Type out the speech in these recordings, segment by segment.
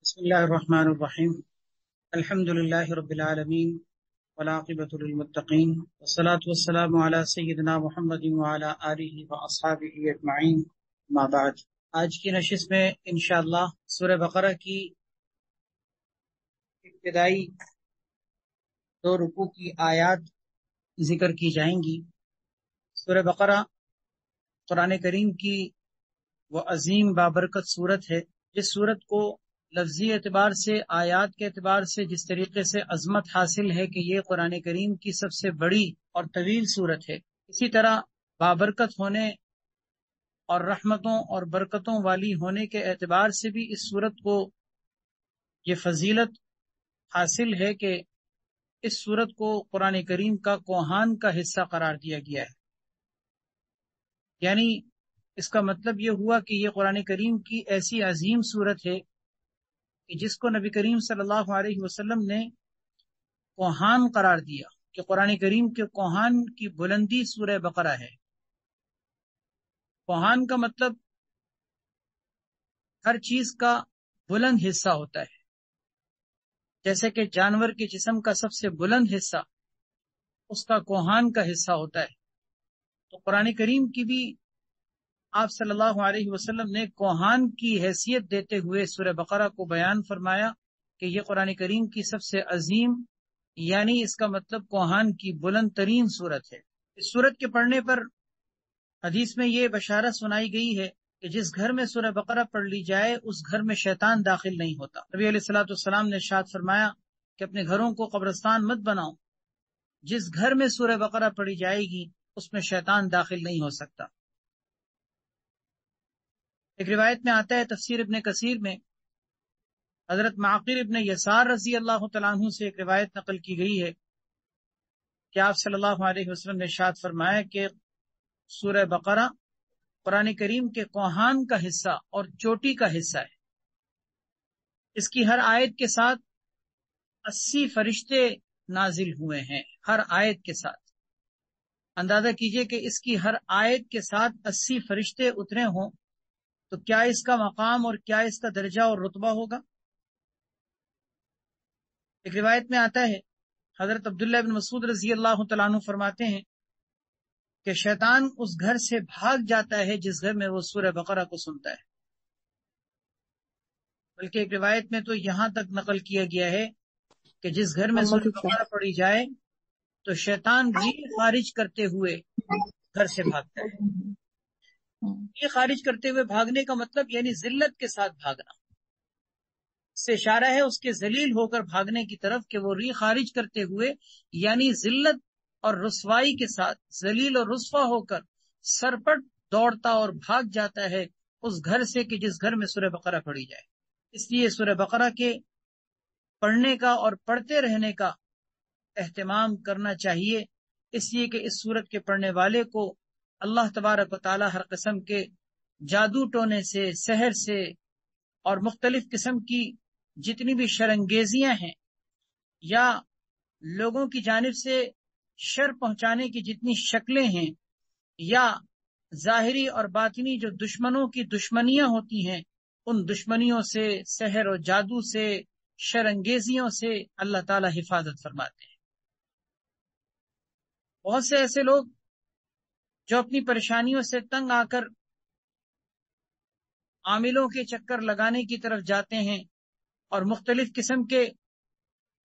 بسم الله الرحمن الرحيم. الحمد لله رب العالمين والعاقبة للمتقين والصلاة والسلام على سيدنا محمد وعلى آله وأصحابه أجمعين. ما بعد. آج کی نشست میں انشاءاللہ سورہ بقرہ کی ابتدائی 2 رکوع کی آیات ذکر کی جائیں گی. سورہ بقرہ قرآن کریم کی وہ عظیم بابرکت صورت ہے جس صورت کو لفظی اعتبار سے آیات کے اعتبار سے جس طریقے سے عظمت حاصل ہے کہ یہ قرآن کریم کی سب سے بڑی اور طویل صورت ہے، اسی طرح بابرکت ہونے اور رحمتوں اور برکتوں والی ہونے کے اعتبار سے بھی اس صورت کو یہ فضیلت حاصل ہے کہ اس صورت کو قرآن کریم کا کوہان کا حصہ قرار دیا گیا ہے. یعنی اس کا مطلب یہ ہوا کہ یہ قرآن کریم کی ایسی عظیم صورت ہے کہ جس کو نبی کریم صلی اللہ علیہ وسلم نے کوہان قرار دیا کہ قرآن کریم کے کوہان کی بلندی سورہ بقرہ ہے. کوہان کا مطلب ہر چیز کا بلند حصہ ہوتا ہے، جیسے کہ جانور کے جسم کا سب سے بلند حصہ اس کا کوہان کا حصہ ہوتا ہے. تو قرآن کریم کی بھی آپ صلی اللہ علیہ وسلم نے کوہان کی حیثیت دیتے ہوئے سورہ بقرہ کو بیان فرمایا کہ یہ قرآن کریم کی سب سے عظیم، یعنی اس کا مطلب کوہان کی بلند ترین صورت ہے. اس صورت کے پڑھنے پر حدیث میں یہ بشارت سنائی گئی ہے کہ جس گھر میں سورہ بقرہ پڑھ لی جائے اس گھر میں شیطان داخل نہیں ہوتا. نبی علیہ الصلوۃ والسلام نے ارشاد فرمایا کہ اپنے گھروں کو قبرستان مت بناؤ، جس گھر میں سورہ بقرہ پڑھی جائے گی اس میں شیطان داخل نہیں ہو سکتا. ایک روایت میں آتا ہے تفسیر ابن کثیر میں حضرت معقر ابن یسار رضی اللہ تعالیٰ عنہ سے ایک روایت نقل کی گئی ہے کہ آپ صلی اللہ علیہ وسلم نے ارشاد فرمایا کہ سورہ بقرہ قرآن کریم کے کوہان کا حصہ اور چوٹی کا حصہ ہے. اس کی ہر آیت کے ساتھ 80 فرشتے نازل ہوئے ہیں. ہر آیت کے ساتھ اندازہ کیجئے کہ اس کی ہر آیت کے ساتھ 80 فرشتے اترے ہوں تو کیا اس کا مقام اور کیا اس کا درجہ اور رتبہ ہوگا. ایک روایت میں آتا ہے حضرت عبداللہ بن مسعود رضی اللہ تعالیٰ عنہ فرماتے ہیں کہ شیطان اس گھر سے بھاگ جاتا ہے جس گھر میں وہ سورہ بقرہ کو سنتا ہے. بلکہ ایک روایت میں تو یہاں تک نقل کیا گیا ہے کہ جس گھر میں سورہ بقرہ پڑھی جائے تو شیطان ریح خارج کرتے ہوئے گھر سے بھاگتا ہے. یہ خارج کرتے ہوئے بھاگنے کا مطلب یعنی ذلت کے ساتھ بھاگنا، اس سے اشارہ ہے اس کے ذلیل ہو کر بھاگنے کی طرف کہ وہ ری خارج کرتے ہوئے یعنی ذلت اور رسوائی کے ساتھ ذلیل اور رسوا ہو کر سرپٹ دوڑتا اور بھاگ جاتا ہے اس گھر سے کہ جس گھر میں سورہ بقرہ پڑھی جائے. اس لیے سورہ بقرہ کے پڑھنے کا اور پڑھتے رہنے کا اہتمام کرنا چاہیے، اس لیے کہ اس سورت کے پڑھنے والے کو اللہ تبارک و تعالی ہر قسم کے جادو ٹونے سے، سحر سے اور مختلف قسم کی جتنی بھی شرانگیزیاں ہیں یا لوگوں کی جانب سے شر پہنچانے کی جتنی شکلیں ہیں یا ظاہری اور باطنی جو دشمنوں کی دشمنیاں ہوتی ہیں ان دشمنیوں سے، سحر و جادو سے، شرانگیزیوں سے اللہ تعالی حفاظت فرماتے ہیں. بہت سے ایسے لوگ جو اپنی پریشانیوں سے تنگ آ کر عاملوں کے چکر لگانے کی طرف جاتے ہیں اور مختلف قسم کے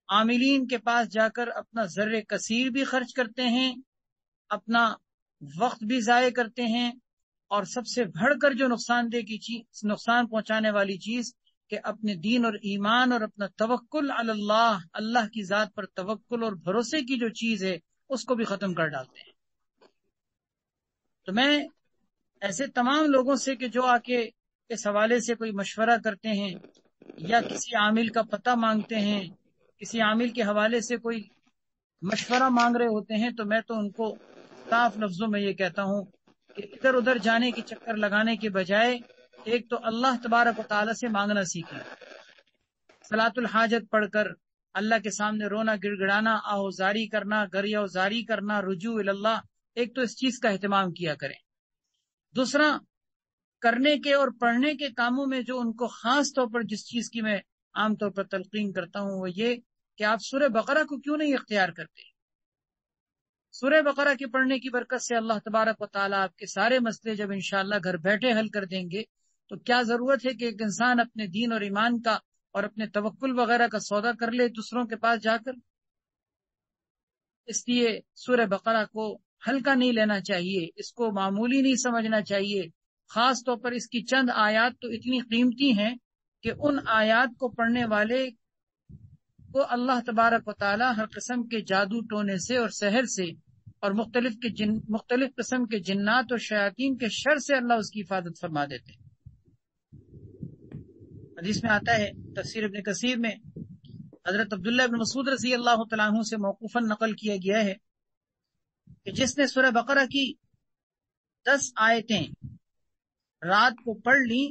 عاملین کے پاس جا کر اپنا زر کثیر بھی خرچ کرتے ہیں، اپنا وقت بھی ضائع کرتے ہیں، اور سب سے بڑھ کر جو نقصان پہنچانے والی چیز کہ اپنے دین اور ایمان اور اپنا توکل علی اللہ، اللہ کی ذات پر توکل اور بھروسے کی جو چیز ہے اس کو بھی ختم کر ڈالتے ہیں. تو میں ایسے تمام لوگوں سے کہ جو آ کے اس حوالے سے کوئی مشورہ کرتے ہیں یا کسی عامل کا پتہ مانگتے ہیں، کسی عامل کے حوالے سے کوئی مشورہ مانگ رہے ہوتے ہیں، تو میں تو ان کو صاف لفظوں میں یہ کہتا ہوں کہ ادھر ادھر جانے کی چکر لگانے کے بجائے ایک تو اللہ تبارک و تعالیٰ سے مانگنا سیکھیں، صلاۃ الحاجت پڑھ کر اللہ کے سامنے رونا گڑ گڑانا، آہوزاری کرنا، گریہوزاری کرنا، رجوع اللہ، ایک تو اس چیز کا اہتمام کیا کریں. دوسرا، کرنے کے اور پڑھنے کے کاموں میں جو ان کو خاص طور پر جس چیز کی میں عام طور پر تلقین کرتا ہوں وہ یہ کہ آپ سورہ بقرہ کو کیوں نہیں اختیار کرتے؟ سورہ بقرہ کے پڑھنے کی برکت سے اللہ تبارک و تعالیٰ آپ کے سارے مسئلے جب انشاءاللہ گھر بیٹھے حل کر دیں گے، تو کیا ضرورت ہے کہ ایک انسان اپنے دین اور ایمان کا اور اپنے توکل وغیرہ کا سودا کر لے دوسروں کے پاس جا کر؟ اس لیے سورہ بقرہ کو ہلکا نہیں لینا چاہیے، اس کو معمولی نہیں سمجھنا چاہیے. خاص طور پر اس کی چند آیات تو اتنی قیمتی ہیں کہ ان آیات کو پڑھنے والے کو اللہ تبارک و تعالی ہر قسم کے جادو ٹونے سے اور سحر سے اور مختلف قسم کے جنات اور شیاطین کے شر سے اللہ اس کی حفاظت فرما دیتے. حدیث میں آتا ہے، تفسیر ابن کثیر میں حضرت عبداللہ ابن مسعود رضی اللہ تعالیٰ عنہ سے موقوفاً نقل کیا گیا ہے کہ جس نے سورہ بقرہ کی 10 آیتیں رات کو پڑھ لی،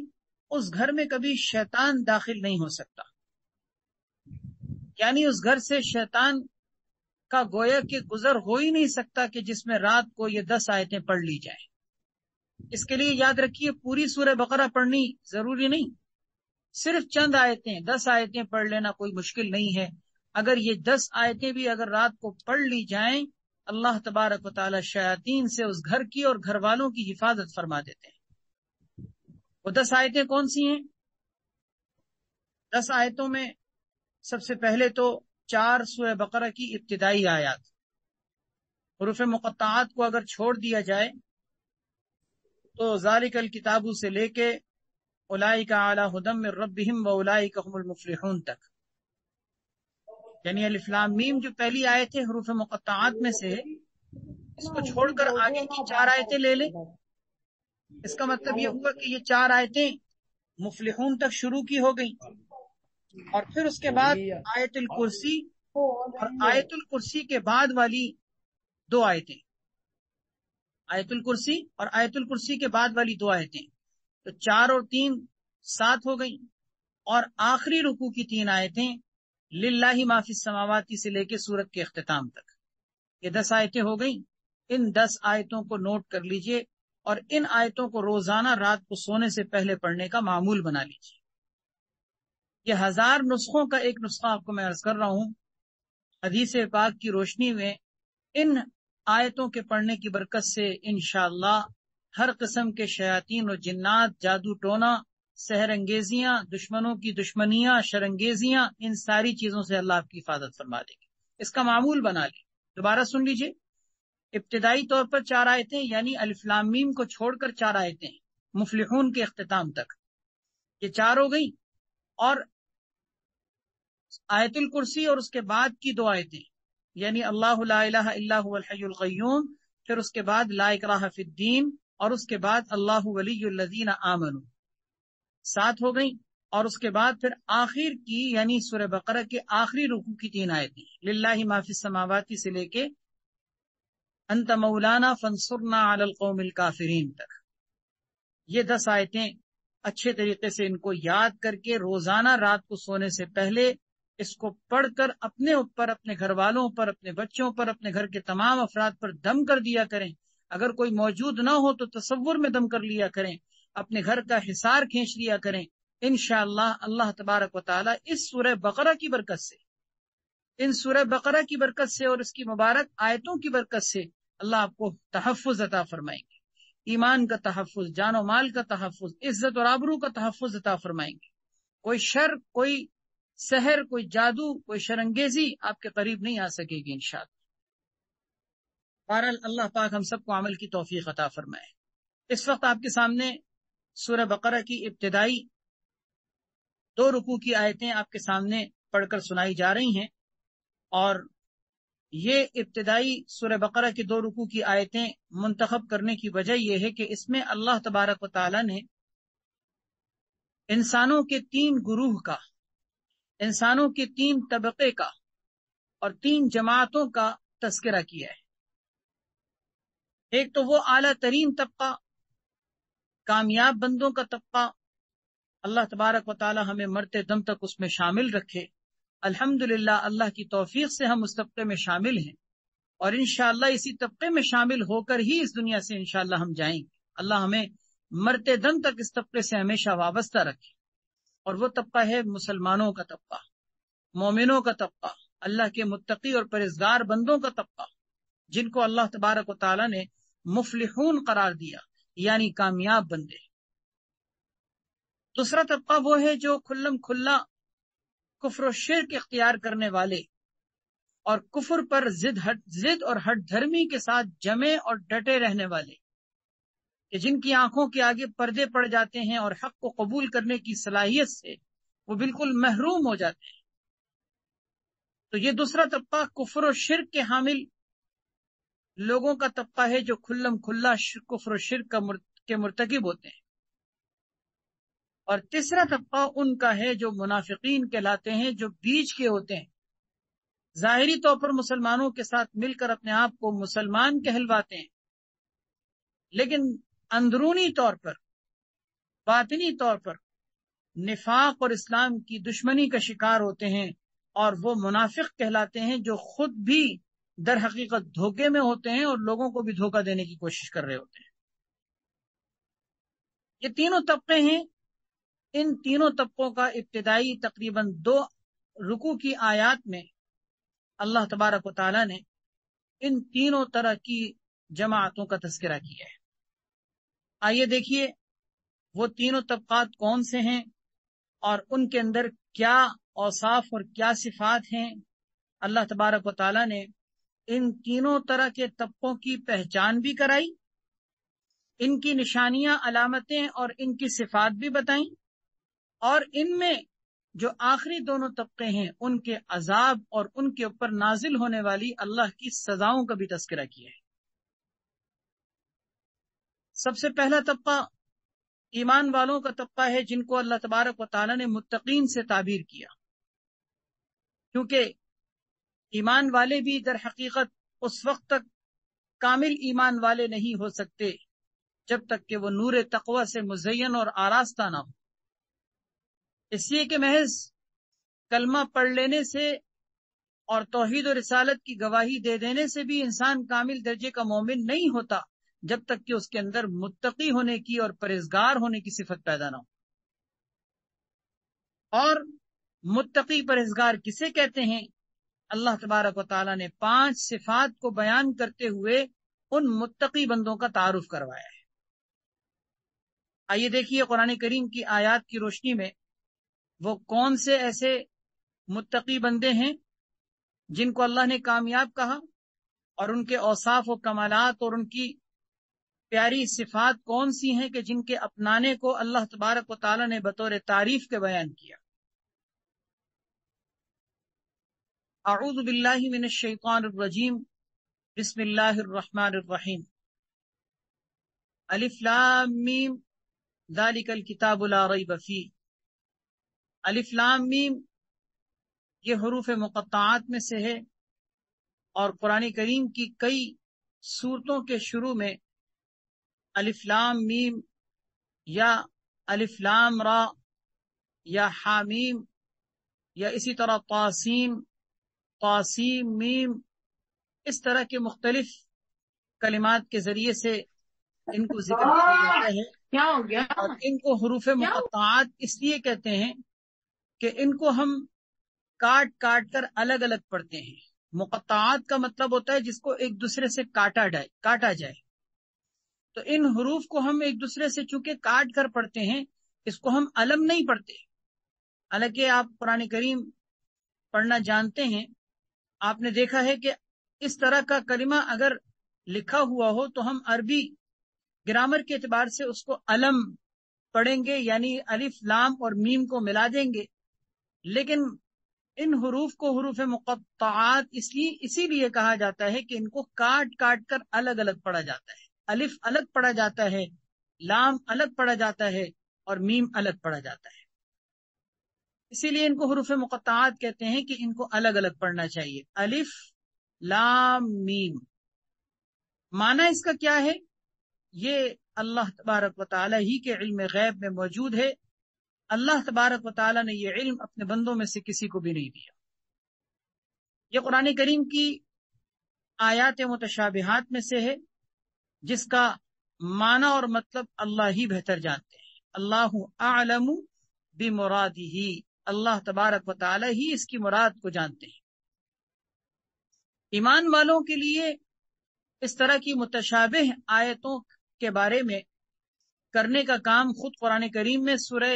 اس گھر میں کبھی شیطان داخل نہیں ہو سکتا. یعنی اس گھر سے شیطان کا گویا کہ گزر ہو ہی نہیں سکتا کہ جس میں رات کو یہ 10 آیتیں پڑھ لی جائیں. اس کے لیے یاد رکھیے پوری سورہ بقرہ پڑھنی ضروری نہیں، صرف چند آیتیں 10 آیتیں پڑھ لینا کوئی مشکل نہیں ہے. اگر یہ 10 آیتیں بھی اگر رات کو پڑھ لی جائیں، اللہ تبارک و تعالی شیاطین سے اس گھر کی اور گھر والوں کی حفاظت فرما دیتے ہیں. وہ 10 آیتیں کون سی ہیں؟ 10 آیتوں میں سب سے پہلے تو 4 سورہ بقرہ کی ابتدائی آیات، حروف مقطعات کو اگر چھوڑ دیا جائے تو ذالک الکتاب سے لے کے اولئک علی ھدی من ربہم واولئک ھم المفلحون تک، یعنی الف لام میم جو پہلی آیت ہے حروف مقطعات میں سے، اس کو چھوڑ کر آگے کی 4 آیتیں لے لیں. اس کا مطلب یہ ہوا کہ یہ 4 آیتیں مفلحون تک شروع کی ہو گئی، اور پھر اس کے بعد آیت الکرسی اور آیت الکرسی کے بعد والی 2 آیتیں، آیت الکرسی اور آیت الکرسی کے بعد والی 2 آیتیں، تو 4 اور 3 7 ہو گئی. اور آخری رکوع کی 3 آیتیں للہ ما فی السماوات سے لے کے سورت کے اختتام تک، یہ 10 آیتیں ہو گئیں. ان 10 آیتوں کو نوٹ کر لیجئے اور ان آیتوں کو روزانہ رات کو سونے سے پہلے پڑھنے کا معمول بنا لیجئے. یہ 1000 نسخوں کا ایک نسخہ آپ کو میں عرض کر رہا ہوں. حدیث پاک کی روشنی میں ان آیتوں کے پڑھنے کی برکت سے انشاءاللہ ہر قسم کے شیاطین و جنات، جادو ٹونا، سحر انگیزیاں، دشمنوں کی دشمنیاں، شرنگیزیاں، ان ساری چیزوں سے اللہ آپ کی حفاظت فرما دے گی. اس کا معمول بنا لیں. دوبارہ سن لیجئے، ابتدائی طور پر 4 آیتیں یعنی الف لام میم کو چھوڑ کر 4 آیتیں مفلحون کے اختتام تک، یہ 4 ہو گئی. اور آیت الکرسی اور اس کے بعد کی 2 آیتیں یعنی اللہ لا الہ الا هو الحی القیوم، پھر اس کے بعد لا اکراہ فی الدین، اور اس کے بعد اللہ ولی الذین آمنوا، 7 ہو گئیں. اور اس کے بعد پھر آخر کی یعنی سورہ بقرہ کے آخری رکوع کی 3 آیتیں للہ ما فی السماوات سے لے کے انت مولانا فانصرنا علی القوم الکافرین تک. یہ 10 آیتیں اچھے طریقے سے ان کو یاد کر کے روزانہ رات کو سونے سے پہلے اس کو پڑھ کر اپنے اوپر، اپنے گھر والوں پر، اپنے بچوں پر، اپنے گھر کے تمام افراد پر دم کر دیا کریں. اگر کوئی موجود نہ ہو تو تصور میں دم کر لیا کریں، اپنے گھر کا حصار کھینچ لیا کریں. انشاءاللہ اللہ تبارک و تعالی اس سورہ بقرہ کی برکت سے، ان سورہ بقرہ کی برکت سے اور اس کی مبارک آیتوں کی برکت سے اللہ آپ کو تحفظ عطا فرمائیں گے، ایمان کا تحفظ، جان و مال کا تحفظ، عزت اور آبرو کا تحفظ عطا فرمائیں گے. کوئی شر، کوئی سحر، کوئی جادو، کوئی شرنگیزی آپ کے قریب نہیں آ سکے گی انشاءاللہ. بہرحال اللہ پاک ہم سب کو عمل کی توفیق عطا فرمائے. اس وقت آپ کے سامنے سورہ بقرہ کی ابتدائی 2 رکوع کی آیتیں آپ کے سامنے پڑھ کر سنائی جا رہی ہیں، اور یہ ابتدائی سورہ بقرہ کی 2 رکوع کی آیتیں منتخب کرنے کی وجہ یہ ہے کہ اس میں اللہ تبارک و تعالی نے انسانوں کے 3 گروہ کا، انسانوں کے 3 طبقے کا اور 3 جماعتوں کا تذکرہ کیا ہے. ایک تو وہ اعلیٰ ترین طبقہ، کامیاب بندوں کا طبقہ، اللہ تبارک و تعالی ہمیں مرتے دم تک اس میں شامل رکھے. الحمدللہ اللہ کی توفیق سے ہم اس طبقے میں شامل ہیں، اور انشاءاللہ اسی طبقے میں شامل ہو کر ہی اس دنیا سے انشاءاللہ ہم جائیں گے. اللہ ہمیں مرتے دم تک اس طبقے سے ہمیشہ وابستہ رکھے. اور وہ طبقہ ہے مسلمانوں کا طبقہ، مومنوں کا طبقہ، اللہ کے متقی اور پرہیزگار بندوں کا طبقہ، جن کو اللہ تبارک و تعالیٰ نے مفلحون قرار دیا، یعنی کامیاب بندے۔ دوسرا طبقہ وہ ہے جو کھلم کھلا کفر و شرک اختیار کرنے والے اور کفر پر ضد اور ہٹ دھرمی کے ساتھ جمے اور ڈٹے رہنے والے، کہ جن کی آنکھوں کے آگے پردے پڑ جاتے ہیں اور حق کو قبول کرنے کی صلاحیت سے وہ بالکل محروم ہو جاتے ہیں۔ تو یہ دوسرا طبقہ کفر و شرک کے حامل لوگوں کا طبقہ ہے، جو کھلم کھلا کفر و شرک کے مرتکب ہوتے ہیں۔ اور تیسرا طبقہ ان کا ہے جو منافقین کہلاتے ہیں، جو بیچ کے ہوتے ہیں، ظاہری طور پر مسلمانوں کے ساتھ مل کر اپنے آپ کو مسلمان کہلواتے ہیں، لیکن اندرونی طور پر، باطنی طور پر نفاق اور اسلام کی دشمنی کا شکار ہوتے ہیں، اور وہ منافق کہلاتے ہیں، جو خود بھی در حقیقت دھوکے میں ہوتے ہیں اور لوگوں کو بھی دھوکہ دینے کی کوشش کر رہے ہوتے ہیں۔ یہ تینوں طبقے ہیں۔ ان تینوں طبقوں کا ابتدائی تقریباً 2 رکوع کی آیات میں اللہ تبارک و تعالیٰ نے ان تینوں طرح کی جماعتوں کا تذکرہ کیا ہے۔ آئیے دیکھیے وہ تینوں طبقات کون سے ہیں اور ان کے اندر کیا اوصاف اور کیا صفات ہیں۔ اللہ تبارک و تعالیٰ نے ان تینوں طرح کے طبقوں کی پہچان بھی کرائی، ان کی نشانیاں، علامتیں اور ان کی صفات بھی بتائیں، اور ان میں جو آخری دونوں طبقے ہیں ان کے عذاب اور ان کے اوپر نازل ہونے والی اللہ کی سزاؤں کا بھی تذکرہ کیا ہے۔ سب سے پہلا طبقہ ایمان والوں کا طبقہ ہے، جن کو اللہ تبارک و تعالیٰ نے متقین سے تعبیر کیا، کیونکہ ایمان والے بھی در حقیقت اس وقت تک کامل ایمان والے نہیں ہو سکتے جب تک کہ وہ نور تقوی سے مزین اور آراستہ نہ ہو۔ اس لیے کہ محض کلمہ پڑھ لینے سے اور توحید و رسالت کی گواہی دے دینے سے بھی انسان کامل درجے کا مومن نہیں ہوتا جب تک کہ اس کے اندر متقی ہونے کی اور پرہیزگار ہونے کی صفت پیدا نہ ہو۔ اور متقی پرہیزگار کسے کہتے ہیں؟ اللہ تبارک و تعالیٰ نے 5 صفات کو بیان کرتے ہوئے ان متقی بندوں کا تعارف کروایا ہے۔ آئیے دیکھیے قرآن کریم کی آیات کی روشنی میں وہ کون سے ایسے متقی بندے ہیں جن کو اللہ نے کامیاب کہا، اور ان کے اوصاف و کمالات اور ان کی پیاری صفات کون سی ہیں کہ جن کے اپنانے کو اللہ تبارک و تعالیٰ نے بطور تعریف کے بیان کیا۔ اعوذ باللہ من الشیطان الرجیم، بسم اللہ الرحمن الرحیم۔ الف لام میم ذالک الکتاب لا ریب فیہ۔ الف لام میم یہ حروف مقطعات میں سے ہے، اور قرآن کریم کی کئی سورتوں کے شروع میں الف لام میم یا الف لام را یا حامیم یا اسی طرح طاسیم، طاسیم میم، اس طرح کے مختلف کلمات کے ذریعے سے ان کو ذکر کیا جاتا ہے۔ کیا ہو گیا؟ اور ان کو حروف مقطعات اس لیے کہتے ہیں کہ ان کو ہم کاٹ کاٹ کر الگ الگ پڑھتے ہیں۔ مقطعات کا مطلب ہوتا ہے جس کو ایک دوسرے سے کاٹا جائے، تو ان حروف کو ہم ایک دوسرے سے چونکہ کاٹ کر پڑھتے ہیں، اس کو ہم علم نہیں پڑھتے۔ حالانکہ آپ قرآن کریم پڑھنا جانتے ہیں، آپ نے دیکھا ہے کہ اس طرح کا کلمہ اگر لکھا ہوا ہو تو ہم عربی گرامر کے اعتبار سے اس کو علم پڑھیں گے، یعنی الف لام اور میم کو ملا دیں گے۔ لیکن ان حروف کو حروف مقطعات اسی لیے کہا جاتا ہے کہ ان کو کاٹ کاٹ کر الگ الگ پڑھا جاتا ہے۔ الف الگ پڑھا جاتا ہے، لام الگ پڑھا جاتا ہے، اور میم الگ پڑھا جاتا ہے۔ اسی لیے ان کو حروف مقطعات کہتے ہیں کہ ان کو الگ الگ پڑھنا چاہیے۔ الف لام میم، معنی اس کا کیا ہے؟ یہ اللہ تبارک و تعالی ہی کے علم غیب میں موجود ہے۔ اللہ تبارک و تعالی نے یہ علم اپنے بندوں میں سے کسی کو بھی نہیں دیا۔ یہ قرآن کریم کی آیات متشابہات میں سے ہے، جس کا معنی اور مطلب اللہ ہی بہتر جانتے ہیں۔ اللہ اعلم بمرادہ، اللہ تبارک و تعالی ہی اس کی مراد کو جانتے ہیں۔ ایمان والوں کے لیے اس طرح کی متشابہ آیتوں کے بارے میں کرنے کا کام خود قرآن کریم میں سورہ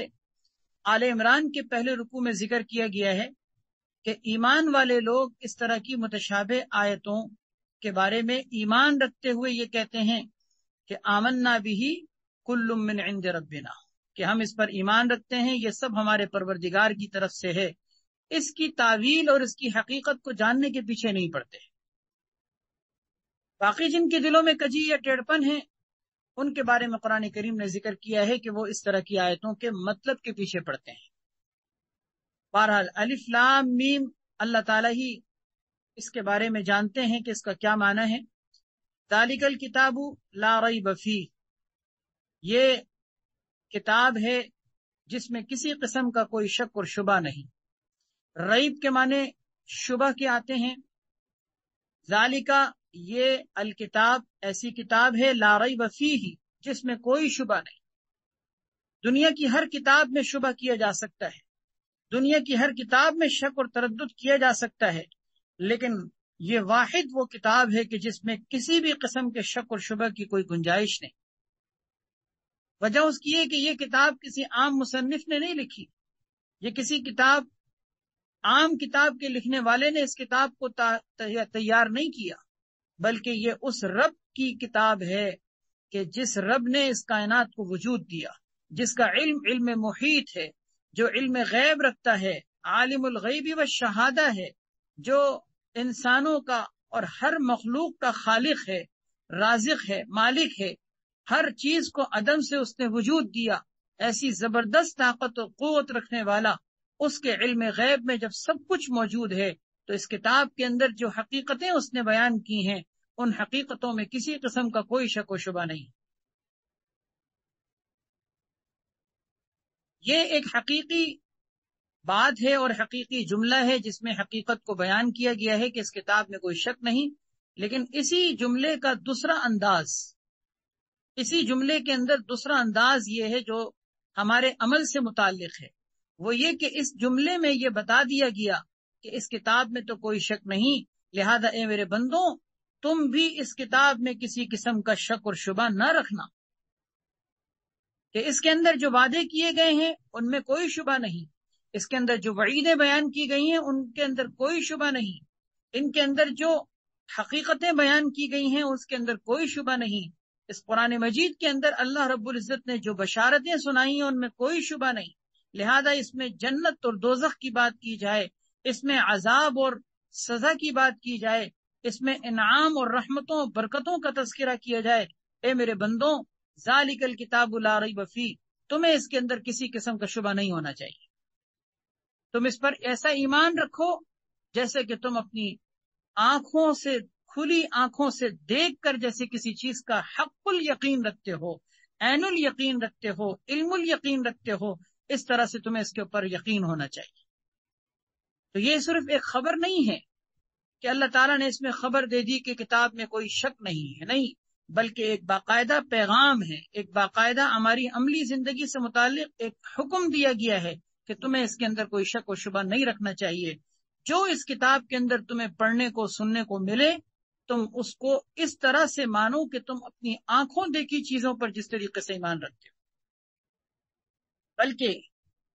آل عمران کے پہلے رکوع میں ذکر کیا گیا ہے کہ ایمان والے لوگ اس طرح کی متشابہ آیتوں کے بارے میں ایمان رکھتے ہوئے یہ کہتے ہیں کہ آمنا بہ کل من عند ربنا، کہ ہم اس پر ایمان رکھتے ہیں، یہ سب ہمارے پروردگار کی طرف سے ہے۔ اس کی تعویل اور اس کی حقیقت کو جاننے کے پیچھے نہیں پڑتے۔ باقی جن کے دلوں میں کجی یا ٹیڑھپن ہے، ان کے بارے میں قرآن کریم نے ذکر کیا ہے کہ وہ اس طرح کی آیتوں کے مطلب کے پیچھے پڑتے ہیں۔ بہرحال الف لام میم اللہ تعالیٰ ہی اس کے بارے میں جانتے ہیں کہ اس کا کیا معنی ہے۔ ذالک الکتاب لا ریب فیہ، یہ کتاب ہے جس میں کسی قسم کا کوئی شک اور شبہ نہیں۔ ریب کے معنی شبہ کے آتے ہیں۔ ذالکا، یہ الکتاب ایسی کتاب ہے لا ریب فیہ، جس میں کوئی شبہ نہیں۔ دنیا کی ہر کتاب میں شبہ کیا جا سکتا ہے، دنیا کی ہر کتاب میں شک اور تردد کیا جا سکتا ہے، لیکن یہ واحد وہ کتاب ہے کہ جس میں کسی بھی قسم کے شک اور شبہ کی کوئی گنجائش نہیں۔ وجہ اس کی ہے کہ یہ کتاب کسی عام مصنف نے نہیں لکھی، یہ کسی عام کتاب کے لکھنے والے نے اس کتاب کو تیار نہیں کیا، بلکہ یہ اس رب کی کتاب ہے کہ جس رب نے اس کائنات کو وجود دیا، جس کا علم محیط ہے، جو علم غیب رکھتا ہے، عالم الغیب والشہادہ ہے، جو انسانوں کا اور ہر مخلوق کا خالق ہے، رازق ہے، مالک ہے، ہر چیز کو عدم سے اس نے وجود دیا، ایسی زبردست طاقت و قوت رکھنے والا، اس کے علم غیب میں جب سب کچھ موجود ہے تو اس کتاب کے اندر جو حقیقتیں اس نے بیان کی ہیں، ان حقیقتوں میں کسی قسم کا کوئی شک و شبہ نہیں۔ یہ ایک حقیقی بات ہے اور حقیقی جملہ ہے جس میں حقیقت کو بیان کیا گیا ہے کہ اس کتاب میں کوئی شک نہیں، لیکن اسی جملے کا دوسرا انداز، اسی جملے کے اندر دوسرا انداز یہ ہے جو ہمارے عمل سے متعلق ہے، وہ یہ کہ اس جملے میں یہ بتا دیا گیا کہ اس کتاب میں تو کوئی شک نہیں، لہذا اے میرے بندوں تم بھی اس کتاب میں کسی قسم کا شک اور شبہ نہ رکھنا، کہ اس کے اندر جو وعدے کیے گئے ہیں ان میں کوئی شبہ نہیں، اس کے اندر جو وعیدیں بیان کی گئی ہیں ان کے اندر کوئی شبہ نہیں، ان کے اندر جو حقیقتیں بیان کی گئی ہیں اس کے اندر کوئی شبہ نہیں، اس قرآن مجید کے اندر اللہ رب العزت نے جو بشارتیں سنائی ہیں ان میں کوئی شبہ نہیں، لہذا اس میں جنت اور دوزخ کی بات کی جائے، اس میں عذاب اور سزا کی بات کی جائے، اس میں انعام اور رحمتوں اور برکتوں کا تذکرہ کیا جائے، اے میرے بندوں ذالک الکتاب لا ریب فیہ، تمہیں اس کے اندر کسی قسم کا شبہ نہیں ہونا چاہیے، تم اس پر ایسا ایمان رکھو جیسے کہ تم اپنی آنکھوں سے، کھلی آنکھوں سے دیکھ کر جیسے کسی چیز کا حق الیقین رکھتے ہو، عین الیقین رکھتے ہو، علم الیقین رکھتے ہو، اس طرح سے تمہیں اس کے اوپر یقین ہونا چاہیے۔ تو یہ صرف ایک خبر نہیں ہے کہ اللہ تعالیٰ نے اس میں خبر دے دی کہ کتاب میں کوئی شک نہیں ہے، نہیں، بلکہ ایک باقاعدہ پیغام ہے، ایک باقاعدہ ہماری عملی زندگی سے متعلق ایک حکم دیا گیا ہے کہ تمہیں اس کے اندر کوئی شک و شبہ نہیں رکھنا چاہیے، جو اس کتاب کے اندر تمہیں پڑھنے کو سننے کو ملے تم اس کو اس طرح سے مانو کہ تم اپنی آنکھوں دیکھی چیزوں پر جس طریقے سے ایمان رکھتے ہو، بلکہ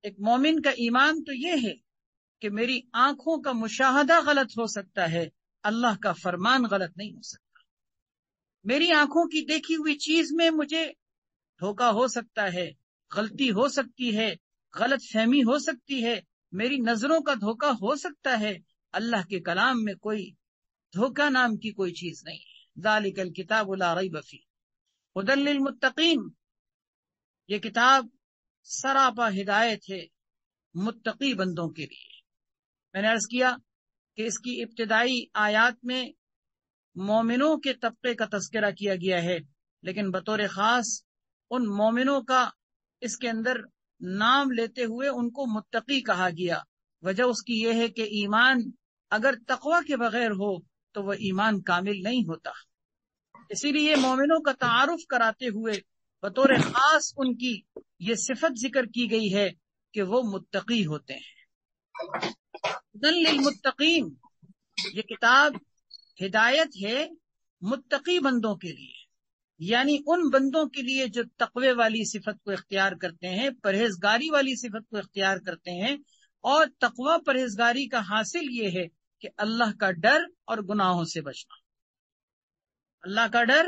ایک مومن کا ایمان تو یہ ہے کہ میری آنکھوں کا مشاہدہ غلط ہو سکتا ہے، اللہ کا فرمان غلط نہیں ہو سکتا، میری آنکھوں کی دیکھی ہوئی چیز میں مجھے دھوکہ ہو سکتا ہے، غلطی ہو سکتی ہے، غلط فہمی ہو سکتی ہے، میری نظروں کا دھوکہ ہو سکتا ہے، اللہ کے کلام میں کوئی دھوکہ نام کی کوئی چیز نہیں ہے۔ ذالک الکتاب لا ریب فیہ ھدی للمتقین، یہ کتاب سراپا ہدایت ہے متقی بندوں کے لیے۔ میں نے عرض کیا کہ اس کی ابتدائی آیات میں مومنوں کے طبقے کا تذکرہ کیا گیا ہے، لیکن بطور خاص ان مومنوں کا اس کے اندر نام لیتے ہوئے ان کو متقی کہا گیا۔ وجہ اس کی یہ ہے کہ ایمان اگر تقوی کے بغیر ہو تو وہ ایمان کامل نہیں ہوتا، اسی لیے مومنوں کا تعارف کراتے ہوئے بطور خاص ان کی یہ صفت ذکر کی گئی ہے کہ وہ متقی ہوتے ہیں۔ ہدی للمتقین، یہ کتاب ہدایت ہے متقی بندوں کے لیے، یعنی ان بندوں کے لیے جو تقوی والی صفت کو اختیار کرتے ہیں، پرہیزگاری والی صفت کو اختیار کرتے ہیں۔ اور تقوی پرہیزگاری کا حاصل یہ ہے کہ اللہ کا ڈر اور گناہوں سے بچنا، اللہ کا ڈر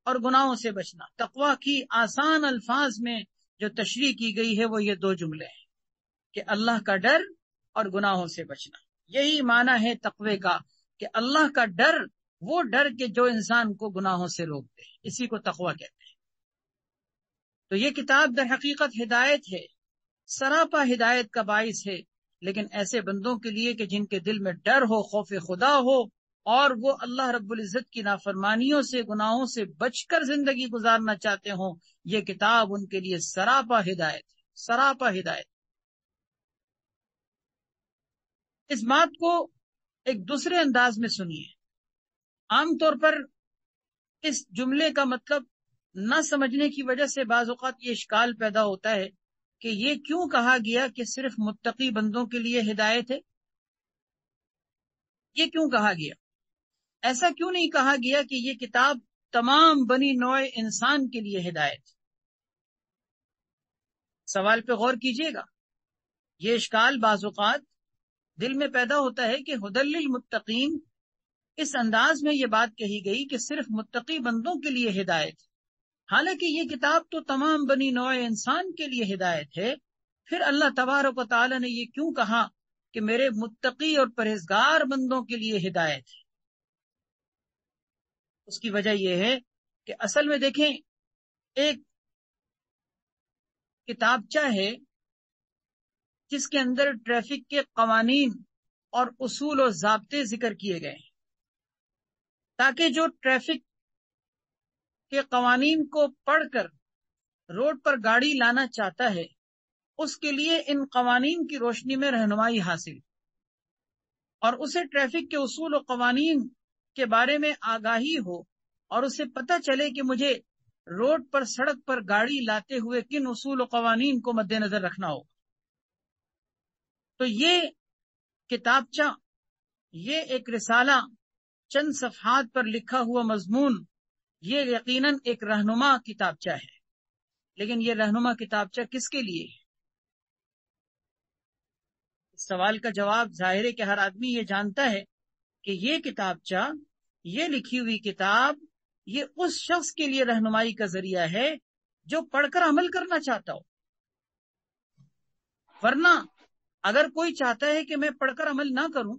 اور گناہوں سے بچنا۔ تقوی کی آسان الفاظ میں جو تشریح کی گئی ہے وہ یہ دو جملے ہیں کہ اللہ کا ڈر اور گناہوں سے بچنا۔ یہی معنی ہے تقوی کا، کہ اللہ کا ڈر، وہ ڈر کہ جو انسان کو گناہوں سے روک دے، اسی کو تقوی کہتے ہیں۔ تو یہ کتاب در حقیقت ہدایت ہے، سراپا ہدایت کا باعث ہے، لیکن ایسے بندوں کے لیے کہ جن کے دل میں ڈر ہو، خوف خدا ہو، اور وہ اللہ رب العزت کی نافرمانیوں سے، گناہوں سے بچ کر زندگی گزارنا چاہتے ہوں، یہ کتاب ان کے لیے سراپا ہدایت ہے، سراپا ہدایت۔ اس بات کو ایک دوسرے انداز میں سنیے۔ عام طور پر اس جملے کا مطلب نہ سمجھنے کی وجہ سے بعض اوقات یہ اشکال پیدا ہوتا ہے کہ یہ کیوں کہا گیا کہ صرف متقی بندوں کے لیے ہدایت ہے؟ یہ کیوں کہا گیا؟ ایسا کیوں نہیں کہا گیا کہ یہ کتاب تمام بنی نوع انسان کے لیے ہدایت؟ سوال پہ غور کیجئے گا۔ یہ اشکال بعض اوقات دل میں پیدا ہوتا ہے کہ ہدی للمتقین، اس انداز میں یہ بات کہی گئی کہ صرف متقی بندوں کے لیے ہدایت، حالانکہ یہ کتاب تو تمام بنی نوع انسان کے لیے ہدایت ہے۔ پھر اللہ تبارک و تعالی نے یہ کیوں کہا کہ میرے متقی اور پرہیزگار بندوں کے لیے ہدایت ہے؟ اس کی وجہ یہ ہے کہ اصل میں دیکھیں، ایک کتابچہ ہے جس کے اندر ٹریفک کے قوانین اور اصول و ضابطے ذکر کیے گئے ہیں، تاکہ جو ٹریفک کے قوانین کو پڑھ کر روڈ پر گاڑی لانا چاہتا ہے اس کے لیے ان قوانین کی روشنی میں رہنمائی حاصل، اور اسے ٹریفک کے اصول و قوانین کے بارے میں آگاہی ہو، اور اسے پتہ چلے کہ مجھے روڈ پر، سڑک پر گاڑی لاتے ہوئے کن اصول و قوانین کو مد نظر رکھنا ہو۔ تو یہ کتابچہ، یہ ایک رسالہ، چند صفحات پر لکھا ہوا مضمون، یہ یقیناً ایک رہنما کتابچہ ہے، لیکن یہ رہنما کتابچہ کس کے لیے ہے؟ اس سوال کا جواب ظاہر ہے کہ ہر آدمی یہ جانتا ہے کہ یہ کتابچہ، یہ لکھی ہوئی کتاب، یہ اس شخص کے لیے رہنمائی کا ذریعہ ہے جو پڑھ کر عمل کرنا چاہتا ہو۔ ورنہ اگر کوئی چاہتا ہے کہ میں پڑھ کر عمل نہ کروں،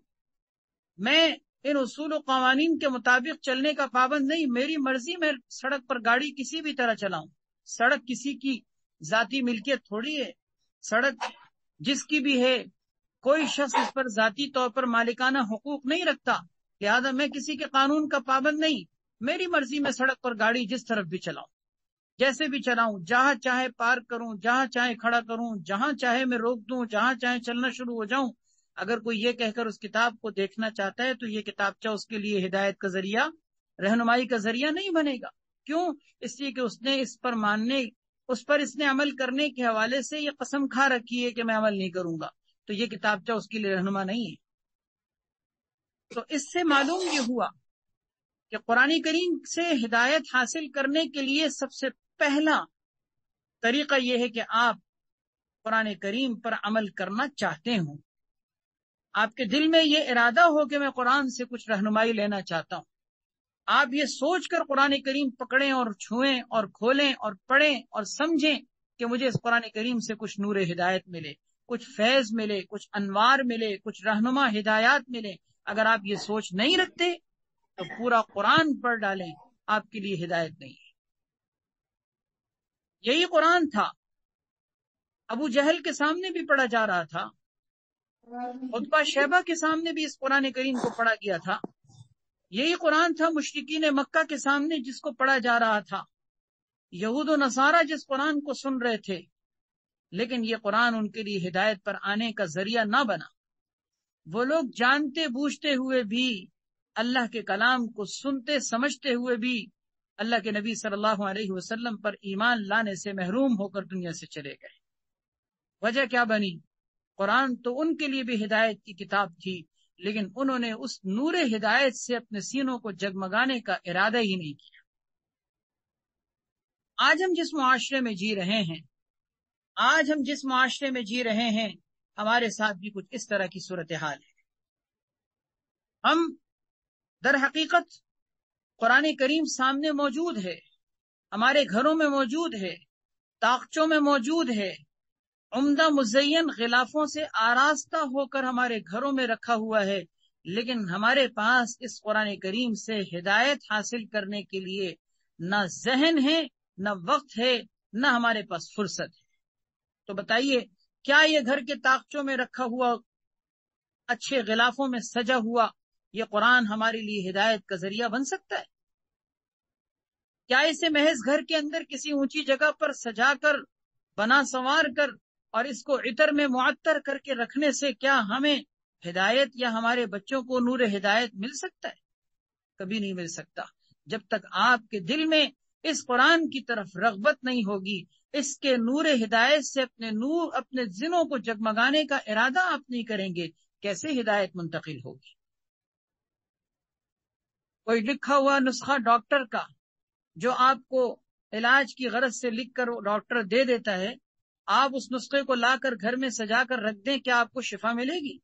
میں ان اصول و قوانین کے مطابق چلنے کا پابند نہیں، میری مرضی میں سڑک پر گاڑی کسی بھی طرح چلاؤں، سڑک کسی کی ذاتی ملکیت تھوڑی ہے، سڑک جس کی بھی ہے، کوئی شخص اس پر ذاتی طور پر مالکانہ حقوق نہیں رکھتا، لہذا میں کسی کے قانون کا پابند نہیں، میری مرضی میں سڑک پر گاڑی جس طرف بھی چلاؤں، جیسے بھی چلاؤں، جہاں چاہے پارک کروں، جہاں چاہے کھڑا کروں، جہاں چاہے میں روک دوں، جہاں چاہے چلنا شروع ہو جاؤں۔ اگر کوئی یہ کہہ کر اس کتاب کو دیکھنا چاہتا ہے تو یہ کتابچہ اس کے لیے ہدایت کا ذریعہ، رہنمائی کا ذریعہ نہیں بنے گا۔ کیوں؟ اس لیے کہ اس نے اس پر ماننے، اس پر اس نے عمل کرنے کے حوالے سے یہ قسم کھا رکھی ہے کہ میں عمل نہیں کروں گا، تو یہ کتابچہ اس کے لیے رہنما نہیں ہے۔ تو اس سے معلوم یہ ہوا کہ قرآن کریم سے ہدایت حاصل کرنے کے لیے سب سے پہلا طریقہ یہ ہے کہ آپ قرآن کریم پر عمل کرنا چاہتے ہوں، آپ کے دل میں یہ ارادہ ہو کہ میں قرآن سے کچھ رہنمائی لینا چاہتا ہوں، آپ یہ سوچ کر قرآن کریم پکڑیں اور چھوئیں اور کھولیں اور پڑھیں اور سمجھیں کہ مجھے اس قرآن کریم سے کچھ نور ہدایت ملے، کچھ فیض ملے، کچھ انوار ملے، کچھ رہنما ہدایات ملے۔ اگر آپ یہ سوچ نہیں رکھتے تو پورا قرآن پڑھ ڈالیں، آپ کے لیے ہدایت نہیں ہے۔ یہی قرآن تھا، ابو جہل کے سامنے بھی پڑھا جا رہا تھا، عتبہ شیبہ کے سامنے بھی اس قرآن کریم کو پڑھا گیا تھا، یہی قرآن تھا مشرکین مکہ کے سامنے جس کو پڑھا جا رہا تھا، یہود و نصارہ جس قرآن کو سن رہے تھے، لیکن یہ قرآن ان کے لیے ہدایت پر آنے کا ذریعہ نہ بنا۔ وہ لوگ جانتے بوجھتے ہوئے بھی، اللہ کے کلام کو سنتے سمجھتے ہوئے بھی، اللہ کے نبی صلی اللہ علیہ وسلم پر ایمان لانے سے محروم ہو کر دنیا سے چلے گئے۔ وجہ کیا بنی؟ قرآن تو ان کے لیے بھی ہدایت کی کتاب تھی، لیکن انہوں نے اس نور ہدایت سے اپنے سینوں کو جگمگانے کا ارادہ ہی نہیں کیا۔ آج ہم جس معاشرے میں جی رہے ہیں ہمارے ساتھ بھی کچھ اس طرح کی صورتحال ہے۔ ہم در حقیقت قرآن کریم سامنے موجود ہے، ہمارے گھروں میں موجود ہے، طاقچوں میں موجود ہے، عمدہ مزین غلافوں سے آراستہ ہو کر ہمارے گھروں میں رکھا ہوا ہے، لیکن ہمارے پاس اس قرآن کریم سے ہدایت حاصل کرنے کے لیے نہ ذہن ہے، نہ وقت ہے، نہ ہمارے پاس فرصت ہے۔ تو بتائیے، کیا یہ گھر کے طاقچوں میں رکھا ہوا، اچھے غلافوں میں سجا ہوا یہ قرآن ہمارے لیے ہدایت کا ذریعہ بن سکتا ہے؟ کیا اسے محض گھر کے اندر کسی اونچی جگہ پر سجا کر، بنا سنوار کر اور اس کو عطر میں معطر کر کے رکھنے سے کیا ہمیں ہدایت یا ہمارے بچوں کو نور ہدایت مل سکتا ہے؟ کبھی نہیں مل سکتا۔ جب تک آپ کے دل میں اس قرآن کی طرف رغبت نہیں ہوگی، اس کے نور ہدایت سے اپنے ذہنوں کو جگمگانے کا ارادہ آپ نہیں کریں گے، کیسے ہدایت منتقل ہوگی؟ کوئی لکھا ہوا نسخہ ڈاکٹر کا جو آپ کو علاج کی غرض سے لکھ کر ڈاکٹر دے دیتا ہے، آپ اس نسخے کو لا کر گھر میں سجا کر رکھ دیں، کیا آپ کو شفا ملے گی؟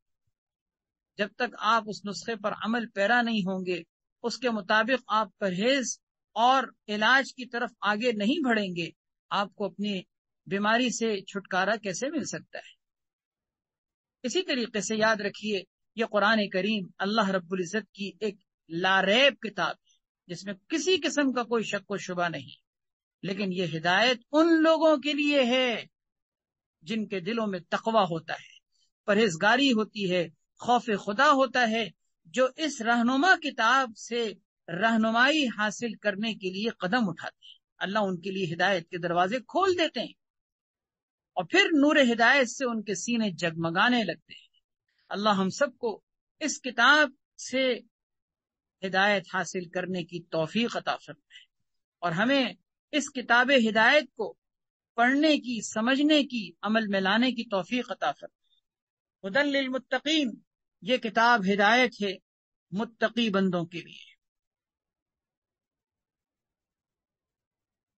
جب تک آپ اس نسخے پر عمل پیرا نہیں ہوں گے، اس کے مطابق آپ پرہیز اور علاج کی طرف آگے نہیں بڑھیں گے، آپ کو اپنی بیماری سے چھٹکارا کیسے مل سکتا ہے؟ اسی طریقے سے یاد رکھیے، یہ قرآن کریم اللہ رب العزت کی ایک لاریب کتاب ہے جس میں کسی قسم کا کوئی شک و شبہ نہیں، لیکن یہ ہدایت ان لوگوں کے لیے ہے جن کے دلوں میں تقوی ہوتا ہے، پرہیزگاری ہوتی ہے، خوف خدا ہوتا ہے، جو اس رہنما کتاب سے رہنمائی حاصل کرنے کے لیے قدم اٹھاتے ہیں۔ اللہ ان کے لیے ہدایت کے دروازے کھول دیتے ہیں اور پھر نور ہدایت سے ان کے سینے جگمگانے لگتے ہیں۔ اللہ ہم سب کو اس کتاب سے ہدایت حاصل کرنے کی توفیق عطا فرمائے اور ہمیں اس کتاب ہدایت کو پڑھنے کی، سمجھنے کی، عمل میں لانے کی توفیق عطا فرمائے۔ ہدی للمتقین، یہ کتاب ہدایت ہے متقی بندوں کے لیے۔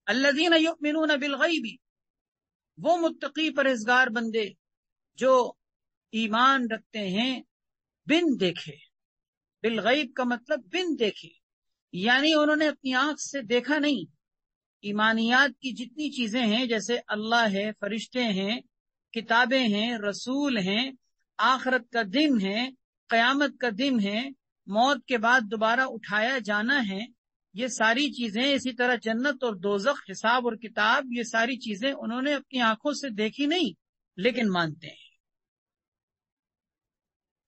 الذین یؤمنون بالغیب، وہ متقی پرہیزگار بندے جو ایمان رکھتے ہیں بن دیکھے۔ بالغیب کا مطلب بن دیکھے، یعنی انہوں نے اپنی آنکھ سے دیکھا نہیں۔ ایمانیات کی جتنی چیزیں ہیں، جیسے اللہ ہے، فرشتے ہیں، کتابیں ہیں، رسول ہیں، آخرت کا دن ہے، قیامت کا دن ہے، موت کے بعد دوبارہ اٹھایا جانا ہے، یہ ساری چیزیں، اسی طرح جنت اور دوزخ، حساب اور کتاب، یہ ساری چیزیں انہوں نے اپنی آنکھوں سے دیکھی نہیں، لیکن مانتے ہیں۔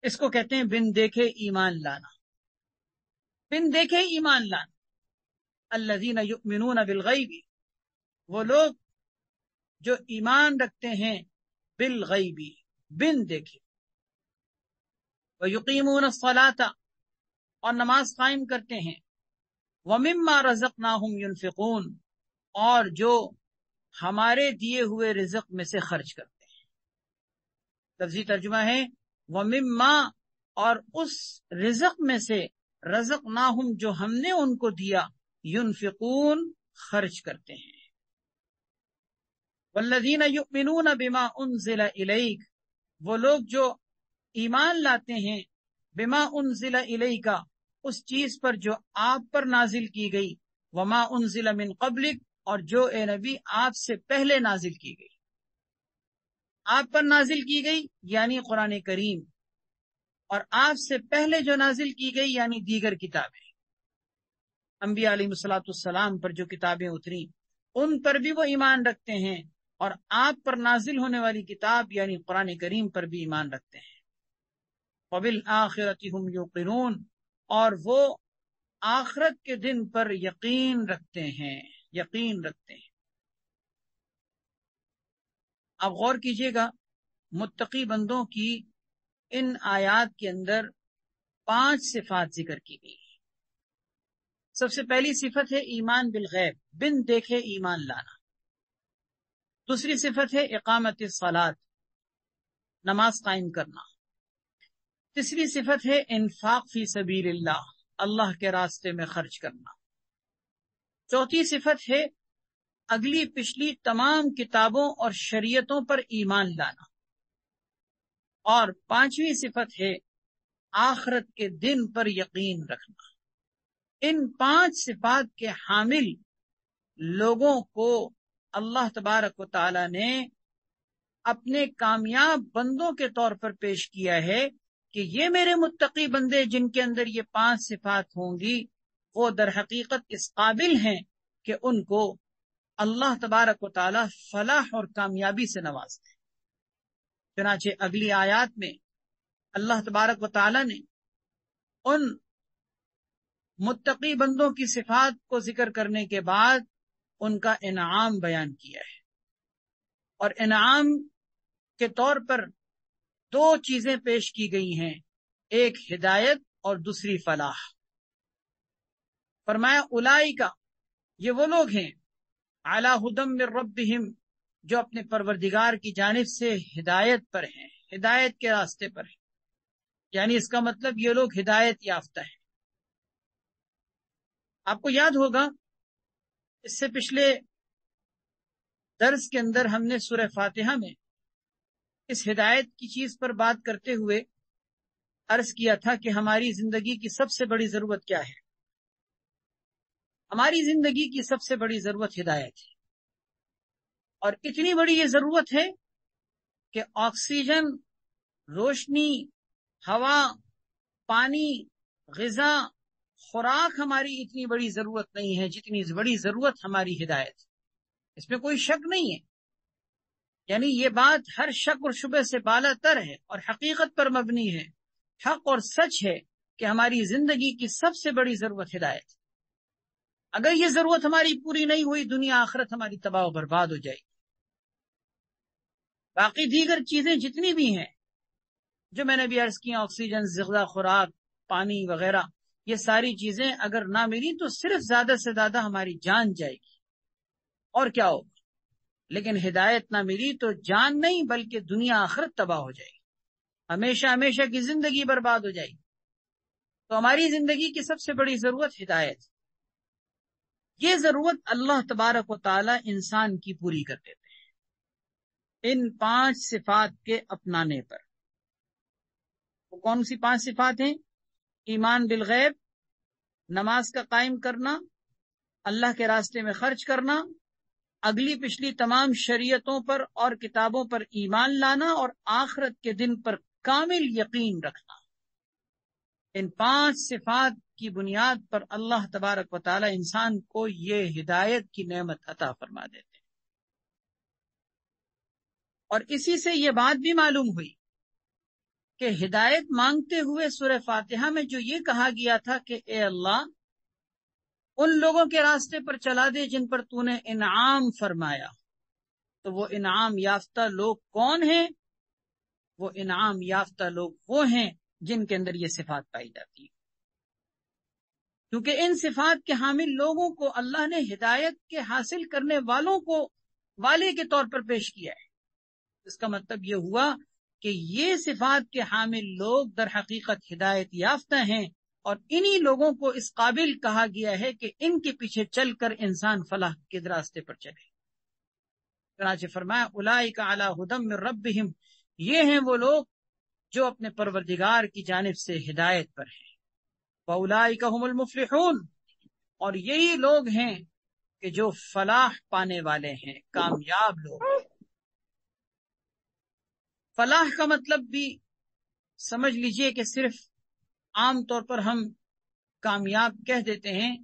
اس کو کہتے ہیں بن دیکھے ایمان لانا۔ بن دیکھے ایمان لانا۔ الذین یؤمنون بالغیب، وہ لوگ جو ایمان رکھتے ہیں بالغیب، بن دیکھے۔ ویقیمون الصلاۃ، اور نماز قائم کرتے ہیں۔ ومما رزقناہم ینفقون، اور جو ہمارے دیے ہوئے رزق میں سے خرچ کرتے ہیں۔ لفظی ترجمہ ہے ومما، اور اس رزق میں سے، رزقناہم جو ہم نے ان کو دیا، ینفقون خرچ کرتے ہیں۔ والذین یؤمنون بما انزل الیک، وہ لوگ جو ایمان لاتے ہیں بما انزل الیک، اس چیز پر جو آپ پر نازل کی گئی، وما انزل من قبلک، اور جو اے نبی آپ سے پہلے نازل کی گئی۔ آپ پر نازل کی گئی یعنی قرآن کریم، اور آپ سے پہلے جو نازل کی گئی یعنی دیگر کتابیں، انبیاء علیہ الصلوۃ والسلام پر جو کتابیں اتری ان پر بھی وہ ایمان رکھتے ہیں، اور آپ پر نازل ہونے والی کتاب یعنی قرآن کریم پر بھی ایمان رکھتے ہیں۔ وبالآخرۃ ہم یوقنون، اور وہ آخرت کے دن پر یقین رکھتے ہیں، یقین رکھتے ہیں۔ آپ غور کیجئے گا، متقی بندوں کی ان آیات کے اندر 5 صفات ذکر کی گئی۔ سب سے پہلی صفت ہے ایمان بالغیب، بن دیکھے ایمان لانا۔ دوسری صفت ہے اقامت الصلاۃ، نماز قائم کرنا. تیسری صفت ہے انفاق فی سبیل اللہ، اللہ کے راستے میں خرچ کرنا. چوتھی صفت ہے اگلی پچھلی تمام کتابوں اور شریعتوں پر ایمان لانا. اور پانچویں صفت ہے آخرت کے دن پر یقین رکھنا. ان 5 صفات کے حامل لوگوں کو اللہ تبارک و تعالی نے اپنے کامیاب بندوں کے طور پر پیش کیا ہے کہ یہ میرے متقی بندے جن کے اندر یہ 5 صفات ہوں گی وہ در حقیقت اس قابل ہیں کہ ان کو اللہ تبارک و تعالی فلاح اور کامیابی سے نوازتے. چنانچہ اگلی آیات میں اللہ تبارک و تعالی نے ان متقی بندوں کی صفات کو ذکر کرنے کے بعد ان کا انعام بیان کیا ہے. اور انعام کے طور پر 2 چیزیں پیش کی گئی ہیں، ایک ہدایت اور دوسری فلاح. فرمایا اولئک، یہ وہ لوگ ہیں علی ھدی من ربہم، جو اپنے پروردگار کی جانب سے ہدایت پر ہیں، ہدایت کے راستے پر ہیں. یعنی اس کا مطلب یہ لوگ ہدایت یافتہ ہیں. آپ کو یاد ہوگا اس سے پچھلے درس کے اندر ہم نے سورہ فاتحہ میں اس ہدایت کی چیز پر بات کرتے ہوئے عرض کیا تھا کہ ہماری زندگی کی سب سے بڑی ضرورت کیا ہے. ہماری زندگی کی سب سے بڑی ضرورت ہدایت ہے. اور اتنی بڑی یہ ضرورت ہے کہ آکسیجن، روشنی، ہوا، پانی، غذا، خوراک ہماری اتنی بڑی ضرورت نہیں ہے جتنی بڑی ضرورت ہماری ہدایت. اس میں کوئی شک نہیں ہے. یعنی یہ بات ہر شک اور شبہ سے بالا تر ہے اور حقیقت پر مبنی ہے، حق اور سچ ہے کہ ہماری زندگی کی سب سے بڑی ضرورت ہدایت. اگر یہ ضرورت ہماری پوری نہیں ہوئی دنیا آخرت ہماری تباہ و برباد ہو جائے گی. باقی دیگر چیزیں جتنی بھی ہیں جو میں نے بھی عرض کی، آکسیجن، غذا، خوراک، پانی وغیرہ، یہ ساری چیزیں اگر نہ ملی تو صرف زیادہ سے زیادہ ہماری جان جائے گی اور کیا ہوگا. لیکن ہدایت نہ ملی تو جان نہیں بلکہ دنیا آخرت تباہ ہو جائے گی، ہمیشہ ہمیشہ کی زندگی برباد ہو جائے گی. تو ہماری زندگی کی سب سے بڑی ضرورت ہدایت. یہ ضرورت اللہ تبارک و تعالی انسان کی پوری کر دیتے ہیں ان 5 صفات کے اپنانے پر. وہ کون سی 5 صفات ہیں؟ ایمان بالغیب، نماز کا قائم کرنا، اللہ کے راستے میں خرچ کرنا، اگلی پچھلی تمام شریعتوں پر اور کتابوں پر ایمان لانا اور آخرت کے دن پر کامل یقین رکھنا. ان 5 صفات کی بنیاد پر اللہ تبارک و تعالی انسان کو یہ ہدایت کی نعمت عطا فرما دیتے ہیں. اور اسی سے یہ بات بھی معلوم ہوئی کہ ہدایت مانگتے ہوئے سورہ فاتحہ میں جو یہ کہا گیا تھا کہ اے اللہ ان لوگوں کے راستے پر چلا دے جن پر تو نے انعام فرمایا، تو وہ انعام یافتہ لوگ کون ہیں؟ وہ انعام یافتہ لوگ وہ ہیں جن کے اندر یہ صفات پائی جاتی ہے. کیونکہ ان صفات کے حامل لوگوں کو اللہ نے ہدایت کے حاصل کرنے والوں کو والے کے طور پر پیش کیا ہے. اس کا مطلب یہ ہوا کہ یہ صفات کے حامل لوگ در حقیقت ہدایت یافتہ ہیں اور انہی لوگوں کو اس قابل کہا گیا ہے کہ ان کے پیچھے چل کر انسان فلاح کے راستے پر چلے. چنانچہ فرمایا اولئک علی ھدی من ربہم، یہ ہیں وہ لوگ جو اپنے پروردگار کی جانب سے ہدایت پر ہیں. واولئک ھم المفلحون، اور یہی لوگ ہیں کہ جو فلاح پانے والے ہیں، کامیاب لوگ. فلاح کا مطلب بھی سمجھ لیجئے کہ صرف عام طور پر ہم کامیاب کہہ دیتے ہیں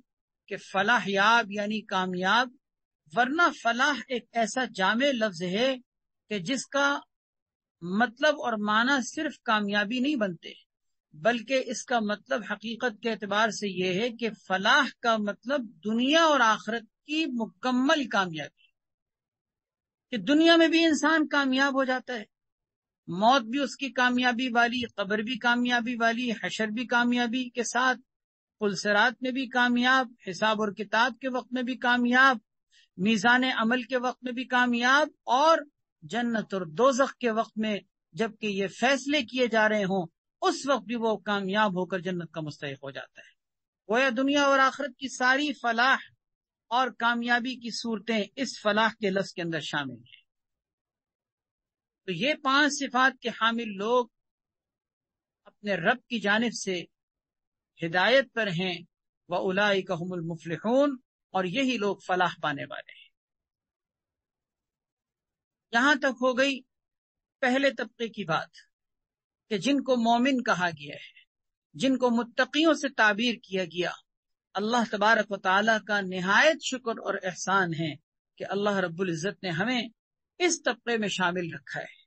کہ فلاح یاب یعنی کامیاب، ورنہ فلاح ایک ایسا جامع لفظ ہے کہ جس کا مطلب اور معنی صرف کامیابی نہیں بنتے، بلکہ اس کا مطلب حقیقت کے اعتبار سے یہ ہے کہ فلاح کا مطلب دنیا اور آخرت کی مکمل کامیابی، کہ دنیا میں بھی انسان کامیاب ہو جاتا ہے، موت بھی اس کی کامیابی والی، قبر بھی کامیابی والی، حشر بھی کامیابی کے ساتھ، پل صراط میں بھی کامیاب، حساب اور کتاب کے وقت میں بھی کامیاب، میزان عمل کے وقت میں بھی کامیاب، اور جنت اور دوزخ کے وقت میں جبکہ یہ فیصلے کیے جا رہے ہوں، اس وقت بھی وہ کامیاب ہو کر جنت کا مستحق ہو جاتا ہے۔ گویا دنیا اور آخرت کی ساری فلاح اور کامیابی کی صورتیں اس فلاح کے لفظ کے اندر شامل ہیں۔ تو یہ 5 صفات کے حامل لوگ اپنے رب کی جانب سے ہدایت پر ہیں، وَأُولَئِكَ هُمُ الْمُفْلِحُونَ، اور یہی لوگ فلاح پانے والے ہیں۔ یہاں تک ہو گئی پہلے طبقے کی بات کہ جن کو مومن کہا گیا ہے، جن کو متقیوں سے تعبیر کیا گیا۔ اللہ تبارک و تعالیٰ کا نہایت شکر اور احسان ہے کہ اللہ رب العزت نے ہمیں اس طبقے میں شامل رکھا ہے۔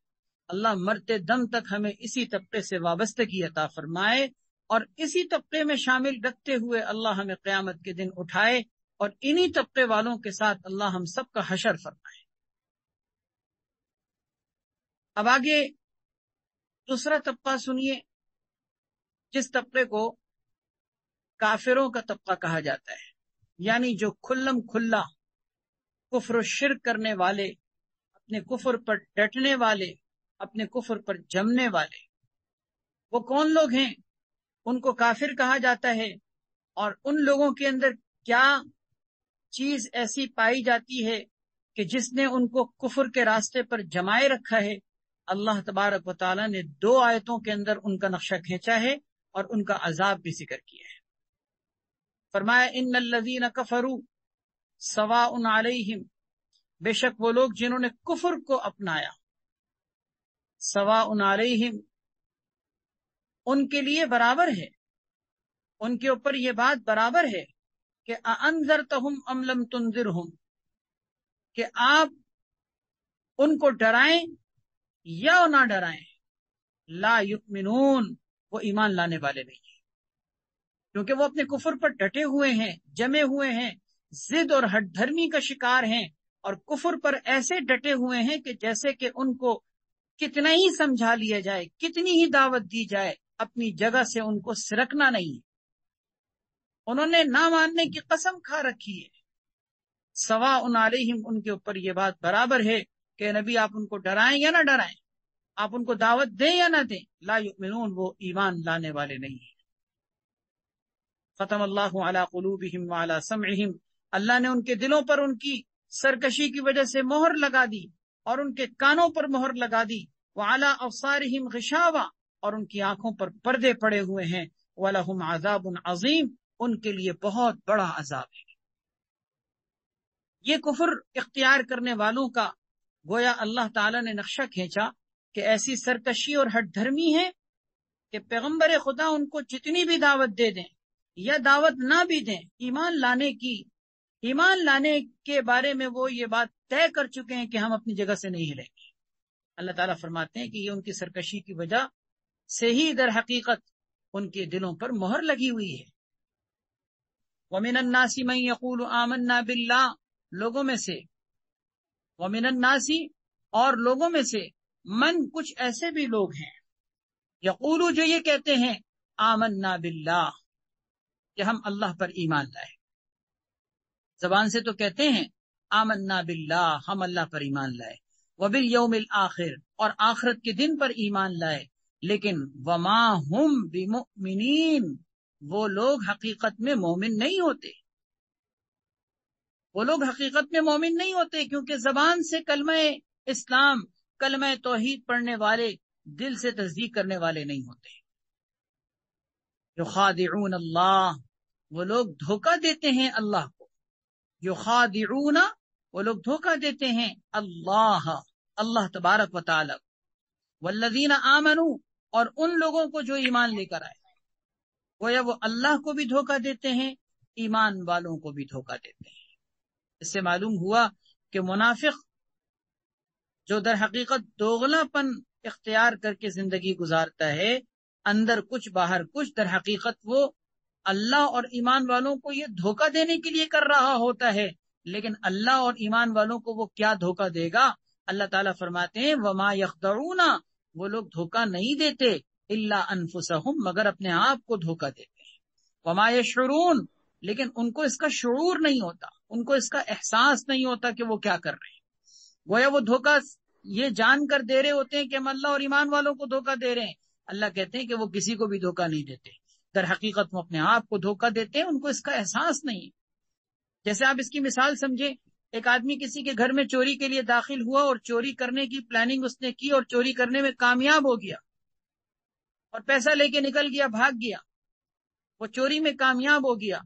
اللہ مرتے دم تک ہمیں اسی طبقے سے وابستگی عطا فرمائے، اور اسی طبقے میں شامل رکھتے ہوئے اللہ ہمیں قیامت کے دن اٹھائے، اور انہی طبقے والوں کے ساتھ اللہ ہم سب کا حشر فرمائے۔ اب آگے دوسرا طبقہ سنیے، جس طبقے کو کافروں کا طبقہ کہا جاتا ہے، یعنی جو کھلم کھلا کفر و شرک کرنے والے، اپنے کفر پر ڈٹنے والے، اپنے کفر پر جمنے والے۔ وہ کون لوگ ہیں؟ ان کو کافر کہا جاتا ہے۔ اور ان لوگوں کے اندر کیا چیز ایسی پائی جاتی ہے کہ جس نے ان کو کفر کے راستے پر جمائے رکھا ہے؟ اللہ تبارک و تعالیٰ نے 2 آیتوں کے اندر ان کا نقشہ کھینچا ہے اور ان کا عذاب بھی ذکر کیا ہے۔ فرمایا ان الذین کفروا سواء علیہم، بے شک وہ لوگ جنہوں نے کفر کو اپنایا، سواء علیہم، ان کے لیے برابر ہے، ان کے اوپر یہ بات برابر ہے کہ اانذرتہم ام لم تنذرہم، کہ آپ ان کو ڈرائیں یا نہ ڈرائیں، لا یؤمنون، وہ ایمان لانے والے نہیں ہیں، کیونکہ وہ اپنے کفر پر ڈٹے ہوئے ہیں، جمے ہوئے ہیں، ضد اور ہٹ دھرمی کا شکار ہیں، اور کفر پر ایسے ڈٹے ہوئے ہیں کہ جیسے کہ ان کو کتنا ہی سمجھا لیا جائے، کتنی ہی دعوت دی جائے، اپنی جگہ سے ان کو سرکنا نہیں۔ انہوں نے نہ ماننے کی قسم کھا رکھی ہے۔ سواء علیہم، ان کے اوپر یہ بات برابر ہے کہ نبی آپ ان کو ڈرائیں یا نہ ڈرائیں، آپ ان کو دعوت دیں یا نہ دیں، لا یؤمنون، وہ ایمان لانے والے نہیں ہیں۔ ختم اللہ علی قلوبہم وعلی سمعہم، اللہ نے ان کے دلوں پر ان کی سرکشی کی وجہ سے مہر لگا دی، اور ان کے کانوں پر مہر لگا دی، وعلی ابصارہم غشاوہ، اور ان کی آنکھوں پر پردے پڑے ہوئے ہیں، وَلَهُمْ عَذَابٌ عَظِيمٌ، ان کے لیے بہت بڑا عذاب ہے۔ یہ کفر اختیار کرنے والوں کا گویا اللہ تعالیٰ نے نقشہ کھینچا کہ ایسی سرکشی اور ہٹ دھرمی ہے کہ پیغمبر خدا ان کو جتنی بھی دعوت دے دیں یا دعوت نہ بھی دیں، ایمان لانے کے بارے میں وہ یہ بات طے کر چکے ہیں کہ ہم اپنی جگہ سے نہیں ہلیں گے۔ اللہ تعالیٰ فرماتے ہیں کہ یہ ان کی سرکشی کی وجہ سے ہی در حقیقت ان کے دلوں پر مہر لگی ہوئی ہے۔ وَمِنَ النَّاسِ مَن يَقُولُ آمَنَّا بِاللَّهِ، لوگوں میں سے، وَمِنَ النَّاسِ، اور لوگوں میں سے، من، کچھ ایسے بھی لوگ ہیں، یقولو، جو یہ کہتے ہیں، آمنا باللہ، کہ ہم اللہ پر ایمان لائے۔ زبان سے تو کہتے ہیں آمنا باللہ، ہم اللہ پر ایمان لائے، وبالیوم الآخر، اور آخرت کے دن پر ایمان لائے، لیکن وما ہم بمؤمنین، وہ لوگ حقیقت میں مومن نہیں ہوتے۔ وہ لوگ حقیقت میں مومن نہیں ہوتے، کیونکہ زبان سے کلمہ اسلام، کلمہ توحید پڑھنے والے دل سے تصدیق کرنے والے نہیں ہوتے۔ یخادعون اللہ، وہ لوگ دھوکہ دیتے ہیں اللہ کو۔ یخادعون، وہ لوگ دھوکہ دیتے ہیں اللہ تبارک و تعالی۔ والذین آمنوا، اور ان لوگوں کو جو ایمان لے کر آئے، گویا وہ اللہ کو بھی دھوکہ دیتے ہیں، ایمان والوں کو بھی دھوکہ دیتے ہیں۔ اس سے معلوم ہوا کہ منافق جو در حقیقت دوغلا پن اختیار کر کے زندگی گزارتا ہے، اندر کچھ باہر کچھ، در حقیقت وہ اللہ اور ایمان والوں کو یہ دھوکہ دینے کے لیے کر رہا ہوتا ہے، لیکن اللہ اور ایمان والوں کو وہ کیا دھوکہ دے گا؟ اللہ تعالیٰ فرماتے ہیں وما یخدعون، وہ لوگ دھوکہ نہیں دیتے، الا انفسہم، مگر اپنے آپ کو دھوکہ دیتے ہیں، وما یشعرون، لیکن ان کو اس کا شعور نہیں ہوتا، ان کو اس کا احساس نہیں ہوتا کہ وہ کیا کر رہے ہیں۔ گویا وہ دھوکہ یہ جان کر دے رہے ہوتے ہیں کہ ہم اللہ اور ایمان والوں کو دھوکہ دے رہے ہیں. اللہ کہتے ہیں کہ وہ کسی کو بھی دھوکہ نہیں دیتے، در حقیقت وہ اپنے آپ کو دھوکہ دیتے ہیں، ان کو اس کا احساس نہیں. جیسے آپ اس کی مثال سمجھے، ایک آدمی کسی کے گھر میں چوری کے لیے داخل ہوا اور چوری کرنے کی پلاننگ اس نے کی اور چوری کرنے میں کامیاب ہو گیا اور پیسہ لے کے نکل گیا، بھاگ گیا، وہ چوری میں کامیاب ہو گیا.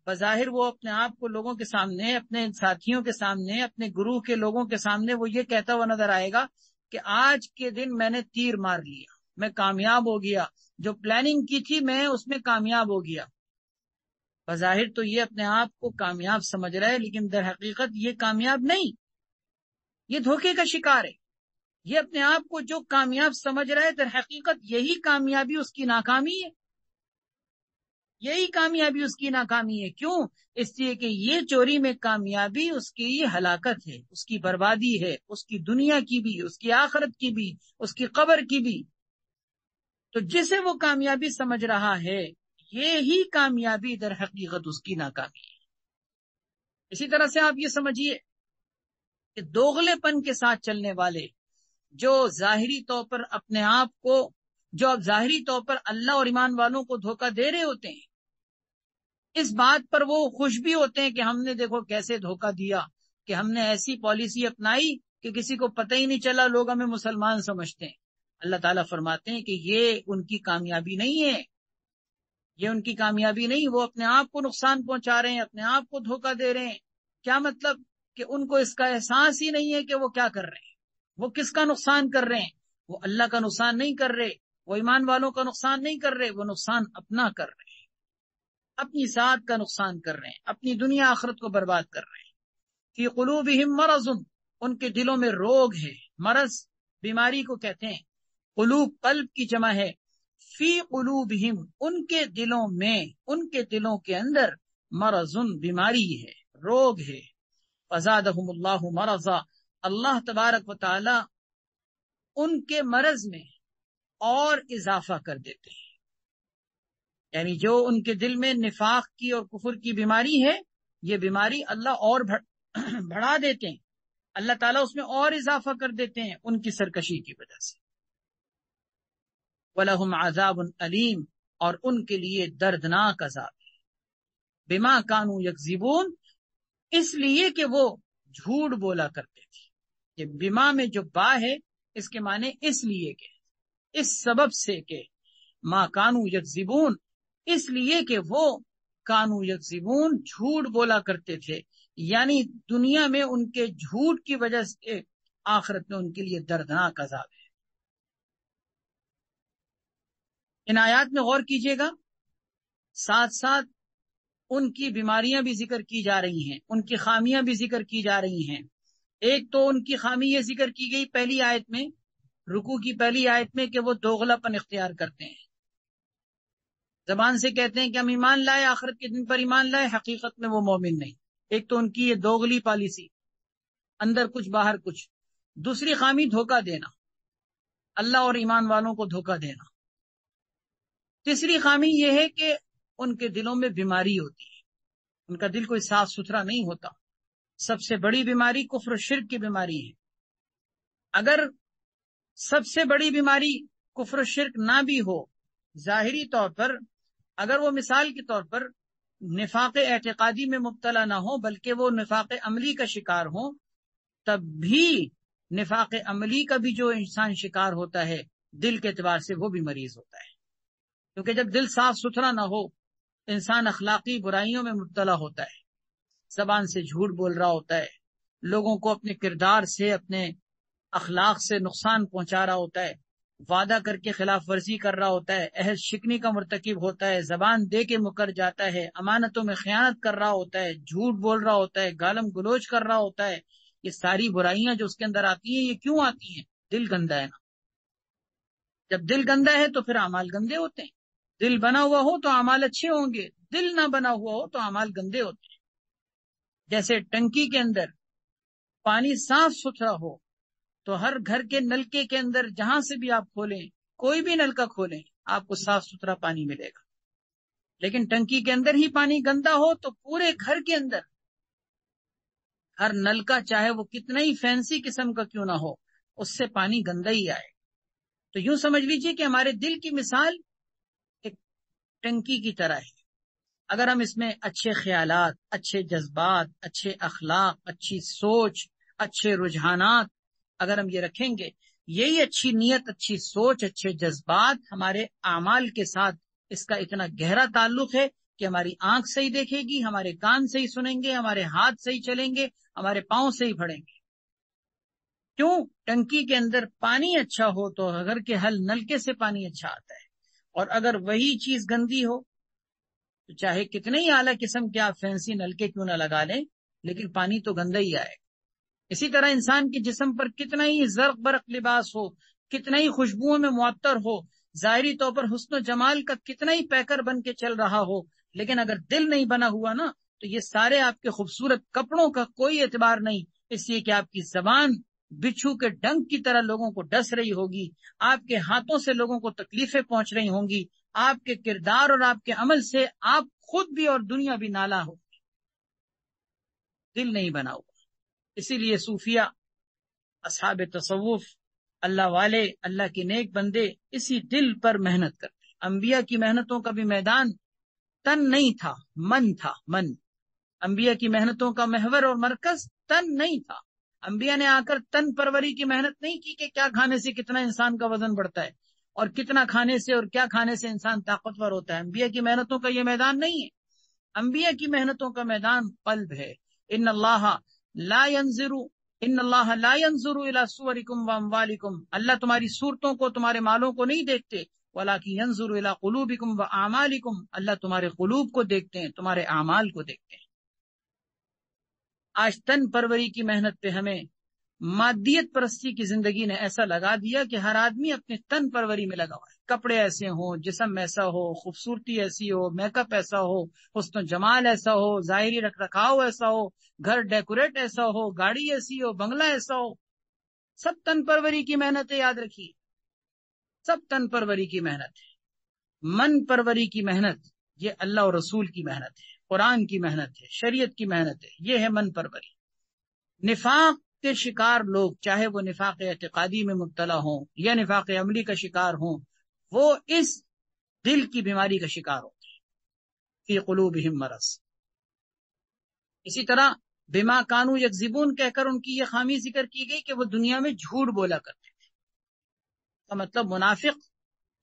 بظاہر وہ اپنے آپ کو لوگوں کے سامنے، اپنے ساتھیوں کے سامنے، اپنے گروہ کے لوگوں کے سامنے وہ یہ کہتا ہوا نظر آئے گا کہ آج کے دن میں نے تیر مار لیا، میں کامیاب ہو گیا، جو پلاننگ کی تھی میں اس میں کامیاب ہو گیا. بظاہر تو یہ اپنے آپ کو کامیاب سمجھ رہا ہے، لیکن در حقیقت یہ کامیاب نہیں، یہ دھوکے کا شکار ہے. یہ اپنے آپ کو جو کامیاب سمجھ رہا ہے، در حقیقت یہی کامیابی اس کی ناکامی ہے، یہی کامیابی اس کی ناکامی ہے. کیوں؟ اس لیے کہ یہ چوری میں کامیابی اس کی ہلاکت ہے، اس کی بربادی ہے، اس کی دنیا کی بھی، اس کی آخرت کی بھی، اس کی قبر کی بھی. تو جسے وہ کامیابی سمجھ رہا ہے، یہی کامیابی در حقیقت اس کی ناکامی ہے. اسی طرح سے آپ یہ سمجھیے کہ دوغلے پن کے ساتھ چلنے والے، جو ظاہری طور پر اپنے آپ کو، جو اب ظاہری طور پر اللہ اور ایمان والوں کو دھوکہ دے رہے ہوتے ہیں، اس بات پر وہ خوش بھی ہوتے ہیں کہ ہم نے دیکھو کیسے دھوکہ دیا، کہ ہم نے ایسی پالیسی اپنائی کہ کسی کو پتہ ہی نہیں چلا، لوگ ہمیں مسلمان سمجھتے ہیں. اللہ تعالیٰ فرماتے ہیں کہ یہ ان کی کامیابی نہیں ہے، یہ ان کی کامیابی نہیں، وہ اپنے آپ کو نقصان پہنچا رہے ہیں، اپنے آپ کو دھوکہ دے رہے ہیں. کیا مطلب؟ کہ ان کو اس کا احساس ہی نہیں ہے کہ وہ کیا کر رہے ہیں، وہ کس کا نقصان کر رہے ہیں. وہ اللہ کا نقصان نہیں کر رہے، وہ ایمان والوں کا نقصان نہیں کر رہے، وہ نقصان اپنا کر رہے ہیں، اپنی ذات کا نقصان کر رہے ہیں، اپنی دنیا آخرت کو برباد کر رہے ہیں. فی قلوبہم مرض، ان کے دلوں میں روگ ہے. مرض بیماری کو کہتے ہیں. قلوب قلب کی جمع ہے. فی قلوبہم، ان کے دلوں میں، ان کے دلوں کے اندر، مرض بیماری ہے، روگ ہے. فزادہم اللہ مرضا، اللہ تبارک و تعالی ان کے مرض میں اور اضافہ کر دیتے ہیں. یعنی جو ان کے دل میں نفاق کی اور کفر کی بیماری ہے، یہ بیماری اللہ اور بڑھا دیتے ہیں، اللہ تعالیٰ اس میں اور اضافہ کر دیتے ہیں ان کی سرکشی کی وجہ سے. وَلَهُمْ عَذَابٌ عَلِيمٌ، اور ان کے لیے دردناک عذاب ہے. بِمَا كَانُوا يَكْذِبُونَ، اس لیے کہ وہ جھوٹ بولا کرتے تھے. یہ بما میں جو با ہے، اس کے معنی اس لیے کہ، اس سبب سے کہ، ما کانوا یکذبون، اس لیے کہ وہ کانوا یکذبون، جھوٹ بولا کرتے تھے. یعنی دنیا میں ان کے جھوٹ کی وجہ سے آخرت میں ان کے لیے دردناک عذاب ہے. ان آیات میں غور کیجئے گا، ساتھ ساتھ ان کی بیماریاں بھی ذکر کی جا رہی ہیں، ان کی خامیاں بھی ذکر کی جا رہی ہیں. ایک تو ان کی خامی یہ ذکر کی گئی پہلی آیت میں، رکوع کی پہلی آیت میں، کہ وہ دوغلا پن اختیار کرتے ہیں. زبان سے کہتے ہیں کہ ہم ایمان لائے، آخرت کے دن پر ایمان لائے، حقیقت میں وہ مومن نہیں. ایک تو ان کی یہ دوغلی پالیسی، اندر کچھ باہر کچھ. دوسری خامی دھوکہ دینا، اللہ اور ایمان والوں کو دھوکہ دینا. تیسری خامی یہ ہے کہ ان کے دلوں میں بیماری ہوتی ہے، ان کا دل کوئی صاف ستھرا نہیں ہوتا. سب سے بڑی بیماری کفر و شرک کی بیماری ہے. اگر سب سے بڑی بیماری کفر و شرک نہ بھی ہو، ظاہری طور پر اگر وہ مثال کے طور پر نفاق اعتقادی میں مبتلا نہ ہو، بلکہ وہ نفاق عملی کا شکار ہو، تب بھی نفاق عملی کا بھی جو انسان شکار ہوتا ہے، دل کے اعتبار سے وہ بھی مریض ہوتا ہے. کیونکہ جب دل صاف ستھرا نہ ہو، انسان اخلاقی برائیوں میں مبتلا ہوتا ہے، زبان سے جھوٹ بول رہا ہوتا ہے، لوگوں کو اپنے کردار سے، اپنے اخلاق سے نقصان پہنچا رہا ہوتا ہے، وعدہ کر کے خلاف ورزی کر رہا ہوتا ہے، عہد شکنی کا مرتکب ہوتا ہے، زبان دے کے مکر جاتا ہے، امانتوں میں خیانت کر رہا ہوتا ہے، جھوٹ بول رہا ہوتا ہے، گالم گلوچ کر رہا ہوتا ہے. یہ ساری برائیاں جو اس کے اندر آتی ہیں، یہ کیوں آتی ہیں؟ دل گندا ہے نا. جب دل گندا ہے تو پھر اعمال گندے ہوتے ہیں. دل بنا ہوا ہو تو اعمال اچھے ہوں گے، دل نہ بنا ہوا ہو تو اعمال گندے ہوتے ہیں. جیسے ٹنکی کے اندر پانی صاف ستھرا ہو تو ہر گھر کے نلکے کے اندر جہاں سے بھی آپ کھولیں، کوئی بھی نلکا کھولیں، آپ کو صاف ستھرا پانی ملے گا. لیکن ٹنکی کے اندر ہی پانی گندا ہو تو پورے گھر کے اندر ہر نلکا، چاہے وہ کتنا ہی فینسی قسم کا کیوں نہ ہو، اس سے پانی گندا ہی آئے. تو یوں سمجھ لیجئے کہ ہمارے دل کی مثال ایک ٹنکی کی طرح ہے. اگر ہم اس میں اچھے خیالات، اچھے جذبات، اچھے اخلاق، اچھی سوچ، اچھے رجحانات اگر ہم یہ رکھیں گے، یہی اچھی نیت، اچھی سوچ، اچھے جذبات ہمارے اعمال کے ساتھ اس کا اتنا گہرا تعلق ہے کہ ہماری آنکھ صحیح دیکھے گی، ہمارے کان صحیح سنیں گے، ہمارے ہاتھ صحیح چلیں گے، ہمارے پاؤں صحیح پھڑیں گے. کیوں؟ ٹنکی کے اندر پانی اچھا ہو تو گھر کے حل نلکے سے پانی اچھا آتا ہے. اور اگر وہی چیز گندی ہو تو چاہے کتنے ہی اعلیٰ قسم کے آپ فینسی نلکے کیوں نہ لگا لیں، لیکن پانی تو گندا ہی آئے. اسی طرح انسان کے جسم پر کتنا ہی زرق برق لباس ہو، کتنا ہی خوشبوؤں میں معطر ہو، ظاہری طور پر حسن و جمال کا کتنا ہی پیکر بن کے چل رہا ہو، لیکن اگر دل نہیں بنا ہوا نا تو یہ سارے آپ کے خوبصورت کپڑوں کا کوئی اعتبار نہیں. اس لیے کہ آپ کی زبان بچھو کے ڈنک کی طرح لوگوں کو ڈس رہی ہوگی، آپ کے ہاتھوں سے لوگوں کو تکلیفیں پہنچ رہی ہوں گی، آپ کے کردار اور آپ کے عمل سے آپ خود بھی اور دنیا بھی نالا ہوگی. دل نہیں بنا ہوا. اسی لیے صوفیہ، اصحاب تصوف، اللہ والے، اللہ کے نیک بندے اسی دل پر محنت کرتے. انبیاء کی محنتوں کا بھی میدان تن نہیں تھا، من تھا. من. انبیاء کی محنتوں کا محور اور مرکز تن نہیں تھا. انبیاء نے آ کر تن پروری کی محنت نہیں کی کہ کیا کھانے سے کتنا انسان کا وزن بڑھتا ہے اور کتنا کھانے سے اور کیا کھانے سے انسان طاقتور ہوتا ہے. انبیاء کی محنتوں کا یہ میدان نہیں ہے. انبیاء کی محنتوں کا میدان قلب ہے. ان اللہ لا ينظر الى صورکم واموالکم، اللہ تمہاری صورتوں کو، تمہارے مالوں کو نہیں دیکھتے. ولکن ينظر الى قلوبکم واعمالکم، اللہ تمہارے قلوب کو دیکھتے ہیں، تمہارے اعمال کو دیکھتے ہیں. آج تن پروری کی محنت پہ ہمیں مادیت پرستی کی زندگی نے ایسا لگا دیا کہ ہر آدمی اپنے تن پروری میں لگا ہوا ہے. کپڑے ایسے ہوں، جسم ایسا ہو، خوبصورتی ایسی ہو، میک اپ ایسا ہو، حسن و جمال ایسا ہو، ظاہری رکھ رکھاؤ ایسا ہو، گھر ڈیکوریٹ ایسا ہو، گاڑی ایسی ہو، بنگلہ ایسا ہو. سب تن پروری کی محنت ہے، یاد رکھیے. سب تن پروری کی محنت ہے. من پروری کی محنت یہ اللہ اور رسول کی محنت ہے، قرآن کی محنت ہے، شریعت کی محنت ہے. یہ ہے من پروری. نفاق کے شکار لوگ، چاہے وہ نفاق اعتقادی میں مبتلا ہوں یا نفاق عملی کا شکار ہوں، وہ اس دل کی بیماری کا شکار ہوتے ہیں. فی قلوبہم مرض. اسی طرح بما کانوا یکذبون کہہ کر ان کی یہ خامی ذکر کی گئی کہ وہ دنیا میں جھوٹ بولا کرتے تھے. کا مطلب منافق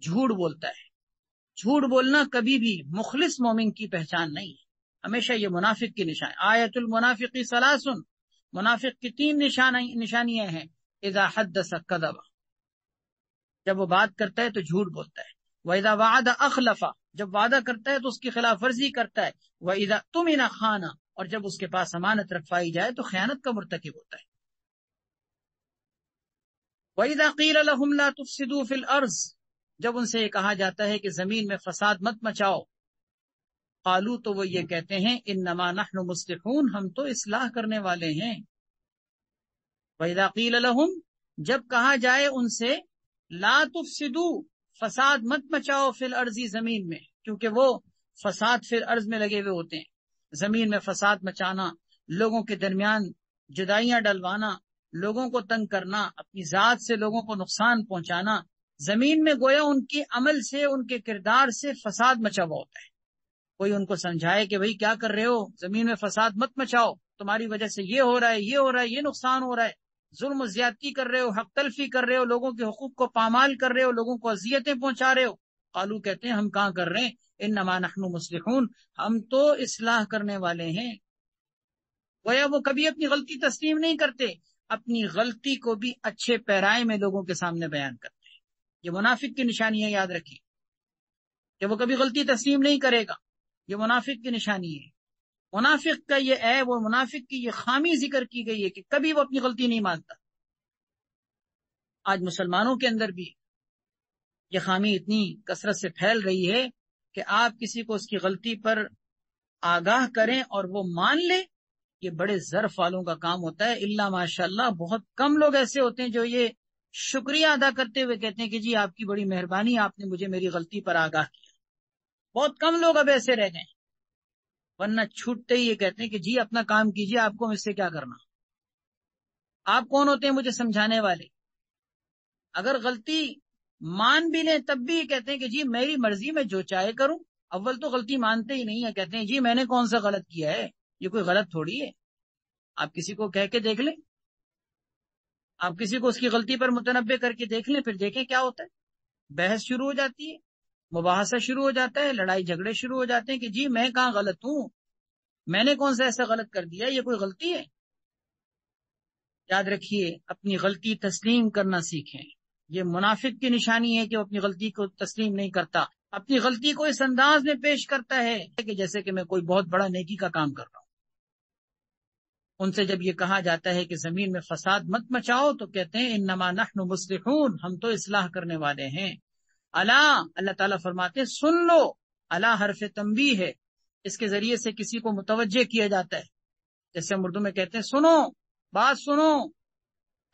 جھوٹ بولتا ہے. جھوٹ بولنا کبھی بھی مخلص مومن کی پہچان نہیں ہے. ہمیشہ یہ منافق کی نشان. آیت المنافق ثلاث، منافق کی 3 نشانیاں ہیں. اذا حدث کذب، جب وہ بات کرتا ہے تو جھوٹ بولتا ہے. واذا وعد اخلف، جب وعدہ کرتا ہے تو اس کی خلاف ورزی کرتا ہے. واذا اؤتمن خان، اور جب اس کے پاس امانت رکھوائی جائے تو خیانت کا مرتکب ہوتا ہے. واذا قیل لهم لا تفسدوا فی الارض، جب ان سے یہ کہا جاتا ہے کہ زمین میں فساد مت مچاؤ، قالو، تو وہ یہ کہتے ہیں انما نحن مصلحون، ہم تو اصلاح کرنے والے ہیں. وَإِذَا قِيلَ لَهُمْ، جب کہا جائے ان سے لا تفسدوا، فساد مت مچاؤ، فی الارض، زمین میں، کیونکہ وہ فساد فی الارض میں لگے ہوئے ہوتے ہیں. زمین میں فساد مچانا، لوگوں کے درمیان جدائیاں ڈلوانا، لوگوں کو تنگ کرنا، اپنی ذات سے لوگوں کو نقصان پہنچانا، زمین میں گویا ان کے عمل سے، ان کے کردار سے فساد مچا ہوا ہوتا ہے. کوئی ان کو سمجھائے کہ بھئی کیا کر رہے ہو، زمین میں فساد مت مچاؤ، تمہاری وجہ سے یہ ہو رہا ہے، یہ ہو رہا ہے، یہ نقصان ہو رہا ہے، ظلم و زیادتی کر رہے ہو، حق تلفی کر رہے ہو، لوگوں کے حقوق کو پامال کر رہے ہو، لوگوں کو اذیتیں پہنچا رہے ہو. قالو، کہتے ہیں ہم کہاں کر رہے ہیں، انما نحن مصلحون، ہم تو اصلاح کرنے والے ہیں. گویا وہ کبھی اپنی غلطی تسلیم نہیں کرتے، اپنی غلطی کو بھی اچھے پیرائے میں لوگوں کے سامنے بیان کرتے ہیں. یہ منافق کی نشانی ہے، یاد رکھیے کہ وہ کبھی غلطی تسلیم نہیں کرے گا. یہ منافق کی نشانی ہے. منافق کا یہ عیب اور منافق کی یہ خامی ذکر کی گئی ہے کہ کبھی وہ اپنی غلطی نہیں مانتا. آج مسلمانوں کے اندر بھی یہ خامی اتنی کثرت سے پھیل رہی ہے کہ آپ کسی کو اس کی غلطی پر آگاہ کریں اور وہ مان لے، یہ بڑے ظرف والوں کا کام ہوتا ہے. الا ماشاء اللہ بہت کم لوگ ایسے ہوتے ہیں جو یہ شکریہ ادا کرتے ہوئے کہتے ہیں کہ جی آپ کی بڑی مہربانی، آپ نے مجھے میری غلطی پر آگاہ کیا. بہت کم لوگ اب ایسے رہ گئے، ورنہ چھوٹتے ہی یہ کہتے ہیں کہ جی اپنا کام کیجیے، آپ کو مجھ سے کیا کرنا، آپ کون ہوتے ہیں مجھے سمجھانے والے. اگر غلطی مان بھی لیں تب بھی کہتے ہیں کہ جی میری مرضی میں جو چاہے کروں. اول تو غلطی مانتے ہی نہیں ہے, کہتے ہیں جی میں نے کون سا غلط کیا ہے, یہ کوئی غلط تھوڑی ہے. آپ کسی کو کہہ کے دیکھ لیں, آپ کسی کو اس کی غلطی پر متنبع کر کے دیکھ لیں, پھر دیکھیں کیا ہوتا ہے. بحث شروع ہو جاتی ہے, مباحثہ شروع ہو جاتا ہے, لڑائی جھگڑے شروع ہو جاتے ہیں کہ جی میں کہاں غلط ہوں, میں نے کون سا ایسا غلط کر دیا, یہ کوئی غلطی ہے. یاد رکھیے اپنی غلطی تسلیم کرنا سیکھیں. یہ منافق کی نشانی ہے کہ وہ اپنی غلطی کو تسلیم نہیں کرتا, اپنی غلطی کو اس انداز میں پیش کرتا ہے کہ جیسے کہ میں کوئی بہت بڑا نیکی کا کام کر رہا ہوں. ان سے جب یہ کہا جاتا ہے کہ زمین میں فساد مت مچاؤ تو کہتے ہیں انما نحن مصلحون, ہم تو اصلاح کرنے والے ہیں. اللہ تعالیٰ فرماتے ہیں سن لو, الا حرف تنبیہ ہے, اس کے ذریعے سے کسی کو متوجہ کیا جاتا ہے. جیسے ہم اردو میں کہتے ہیں سنو, بات سنو,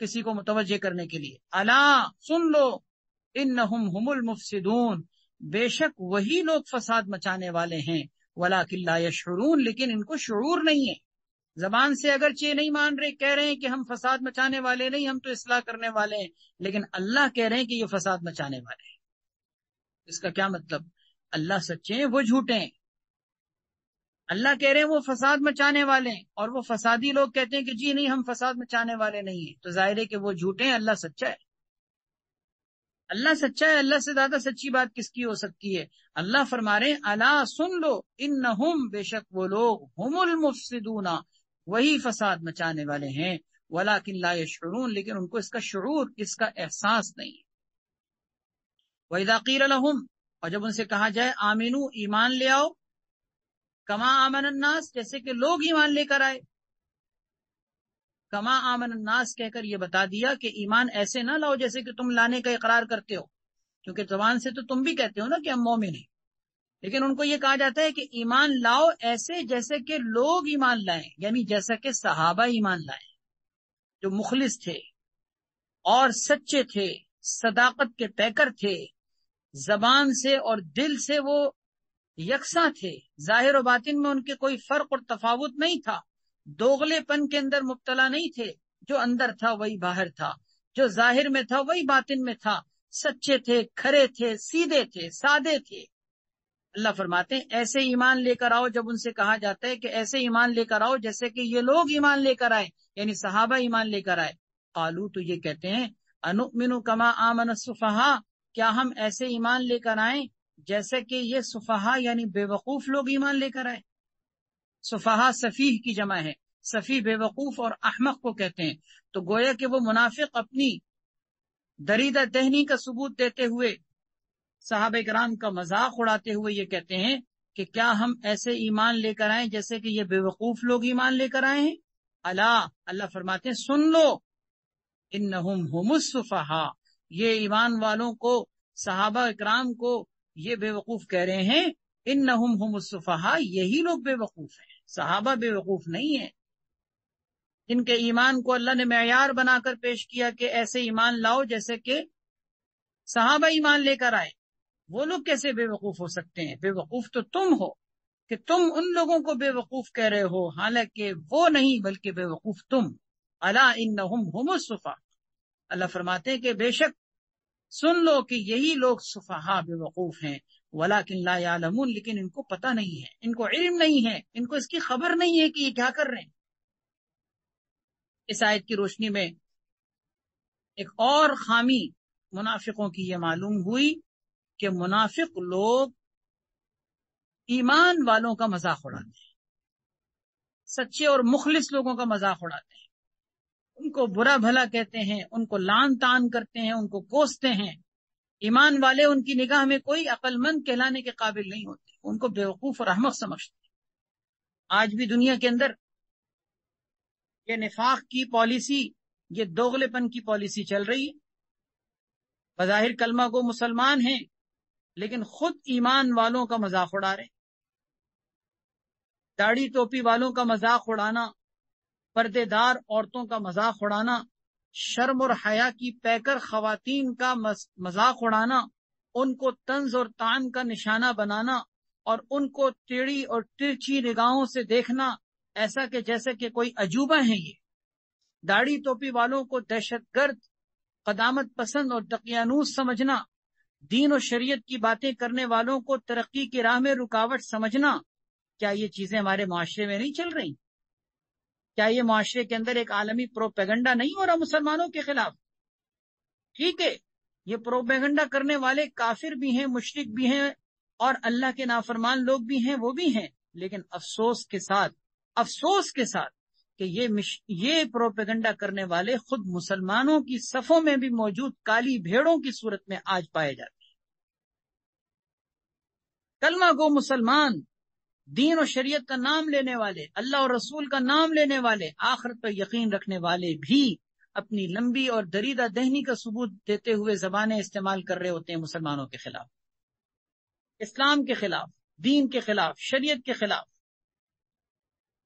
کسی کو متوجہ کرنے کے لیے. الا سن لو, انہم ہم المفسدون, بے شک وہی لوگ فساد مچانے والے ہیں. ولکن لا یشعرون, لیکن ان کو شعور نہیں ہے. زبان سے اگرچہ نہیں مان رہے, کہہ رہے ہیں کہ ہم فساد مچانے والے نہیں, ہم تو اصلاح کرنے والے ہیں, لیکن اللہ کہہ رہے ہیں کہ یہ فساد مچانے والے ہیں. اس کا کیا مطلب؟ اللہ سچے ہیں, وہ جھوٹے ہیں. اللہ کہہ رہے ہیں وہ فساد مچانے والے ہیں, اور وہ فسادی لوگ کہتے ہیں کہ جی نہیں ہم فساد مچانے والے نہیں ہیں. تو ظاہر ہے کہ وہ جھوٹے ہیں, اللہ سچا ہے. اللہ سچا ہے, اللہ سے زیادہ سچی بات کس کی ہو سکتی ہے؟ اللہ فرما رہے ہیں الا سن لو انہم, بے شک وہ لوگ, ہم المفسدون, وہی فساد مچانے والے ہیں. ولکن لا یشعرون, لیکن ان کو اس کا شعور, اس کا احساس نہیں ہے. وَإِذَا قِيلَ لَهُمْ, اور جب ان سے کہا جائے آمنو, ایمان لے آؤ, کما آمن الناس, جیسے کہ لوگ ایمان لے کر آئے. کما آمن الناس کہہ کر یہ بتا دیا کہ ایمان ایسے نہ لاؤ جیسے کہ تم لانے کا اقرار کرتے ہو, کیونکہ زبان سے تو تم بھی کہتے ہو نا کہ ہم مومن ہیں, لیکن ان کو یہ کہا جاتا ہے کہ ایمان لاؤ ایسے جیسے کہ لوگ ایمان لائیں, یعنی جیسا کہ صحابہ ایمان لائیں, جو مخلص تھے اور سچے تھے, صداقت کے پیکر تھے, زبان سے اور دل سے وہ یکساں تھے, ظاہر و باطن میں ان کے کوئی فرق اور تفاوت نہیں تھا, دوغلے پن کے اندر مبتلا نہیں تھے, جو اندر تھا وہی باہر تھا, جو ظاہر میں تھا وہی باطن میں تھا, سچے تھے, کھرے تھے, سیدھے تھے, سادے تھے. اللہ فرماتے ہیں ایسے ایمان لے کر آؤ. جب ان سے کہا جاتا ہے کہ ایسے ایمان لے کر آؤ جیسے کہ یہ لوگ ایمان لے کر آئے, یعنی صحابہ ایمان لے کر آئے, قالو, تو یہ کہتے ہیں انؤمن کما آمن السفہاء, کیا ہم ایسے ایمان لے کر آئیں جیسے کہ یہ سفہاء یعنی بے وقوف لوگ ایمان لے کر آئے. سفہاء سفیہ کی جمع ہے, سفیہ بے وقوف اور احمق کو کہتے ہیں. تو گویا کہ وہ منافق اپنی دریدہ دہنی کا ثبوت دیتے ہوئے, صحابہ کرام کا مذاق اڑاتے ہوئے یہ کہتے ہیں کہ کیا ہم ایسے ایمان لے کر آئیں جیسے کہ یہ بے وقوف لوگ ایمان لے کر آئے ہیں. اللہ فرماتے ہیں سن لو, انہم ہم السفہاء, یہ ایمان والوں کو, صحابہ اکرام کو یہ بے وقوف کہہ رہے ہیں. انہم ہم السفہاء, یہی لوگ بے وقوف ہیں, صحابہ بے وقوف نہیں ہیں. ان کے ایمان کو اللہ نے معیار بنا کر پیش کیا کہ ایسے ایمان لاؤ جیسے کہ صحابہ ایمان لے کر آئے. وہ لوگ کیسے بے وقوف ہو سکتے ہیں؟ بے وقوف تو تم ہو, کہ تم ان لوگوں کو بے وقوف کہہ رہے ہو, حالانکہ وہ نہیں بلکہ بے وقوف تم. الا انہم ہم السفہاء, اللہ فرماتے ہیں کہ بے شک سن لو کہ یہی لوگ سفہاء بے وقوف ہیں. ولکن لا یعلمون, لیکن ان کو پتہ نہیں ہے, ان کو علم نہیں ہے, ان کو اس کی خبر نہیں ہے کہ یہ کیا کر رہے ہیں. اس آیت کی روشنی میں ایک اور خامی منافقوں کی یہ معلوم ہوئی کہ منافق لوگ ایمان والوں کا مذاق اڑاتے ہیں, سچے اور مخلص لوگوں کا مذاق اڑاتے ہیں, ان کو برا بھلا کہتے ہیں, ان کو لان تان کرتے ہیں, ان کو کوستے ہیں. ایمان والے ان کی نگاہ میں کوئی عقل مند کہلانے کے قابل نہیں ہوتے, ان کو بیوقوف اور احمق سمجھتے ہیں. آج بھی دنیا کے اندر یہ نفاق کی پالیسی, یہ دوغلے پن کی پالیسی چل رہی ہے. بظاہر کلمہ گو مسلمان ہیں لیکن خود ایمان والوں کا مذاق اڑا رہے ہیں. داڑھی ٹوپی والوں کا مذاق اڑانا, پردے دار عورتوں کا مذاق اڑانا, شرم اور حیا کی پیکر خواتین کا مذاق اڑانا, ان کو طنز اور طعن کا نشانہ بنانا, اور ان کو ٹیڑھی اور ترچھی نگاہوں سے دیکھنا, ایسا کہ جیسے کہ کوئی عجوبہ ہیں. یہ داڑھی ٹوپی والوں کو دہشت گرد قدامت پسند اور تقیانوس سمجھنا، دین و شریعت کی باتیں کرنے والوں کو ترقی کی راہ میں رکاوٹ سمجھنا، کیا یہ چیزیں ہمارے معاشرے میں نہیں چل رہی؟ کیا یہ معاشرے کے اندر ایک عالمی پروپیگنڈا نہیں ہو رہا مسلمانوں کے خلاف؟ ٹھیک ہے، یہ پروپیگنڈا کرنے والے کافر بھی ہیں، مشرک بھی ہیں، اور اللہ کے نافرمان لوگ بھی ہیں، وہ بھی ہیں، لیکن افسوس کے ساتھ کہ یہ پروپیگنڈا کرنے والے خود مسلمانوں کی صفوں میں بھی موجود کالی بھیڑوں کی صورت میں آج پائے جاتے ہیں۔ کلمہ گو مسلمان، دین و شریعت کا نام لینے والے، اللہ اور رسول کا نام لینے والے، آخرت پر یقین رکھنے والے بھی اپنی لمبی اور دریدہ دہنی کا ثبوت دیتے ہوئے زبانیں استعمال کر رہے ہوتے ہیں مسلمانوں کے خلاف، اسلام کے خلاف، دین کے خلاف، شریعت کے خلاف،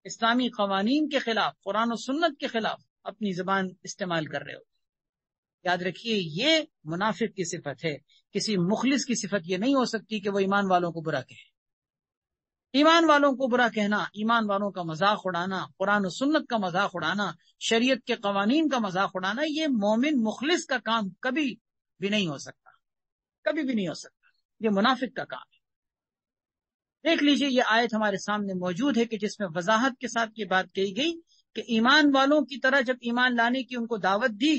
اسلامی قوانین کے خلاف، قرآن و سنت کے خلاف اپنی زبان استعمال کر رہے ہوتے ہیں۔ یاد رکھیے، یہ منافق کی صفت ہے، کسی مخلص کی صفت یہ نہیں ہو سکتی کہ وہ ایمان والوں کو برا کہے۔ ایمان والوں کو برا کہنا، ایمان والوں کا مذاق اڑانا، قرآن و سنت کا مذاق اڑانا، شریعت کے قوانین کا مذاق اڑانا، یہ مومن مخلص کا کام کبھی بھی نہیں ہو سکتا، کبھی بھی نہیں ہو سکتا، یہ منافق کا کام ہے۔ دیکھ لیجئے، یہ آیت ہمارے سامنے موجود ہے کہ جس میں وضاحت کے ساتھ یہ بات کہی گئی کہ ایمان والوں کی طرح جب ایمان لانے کی ان کو دعوت دی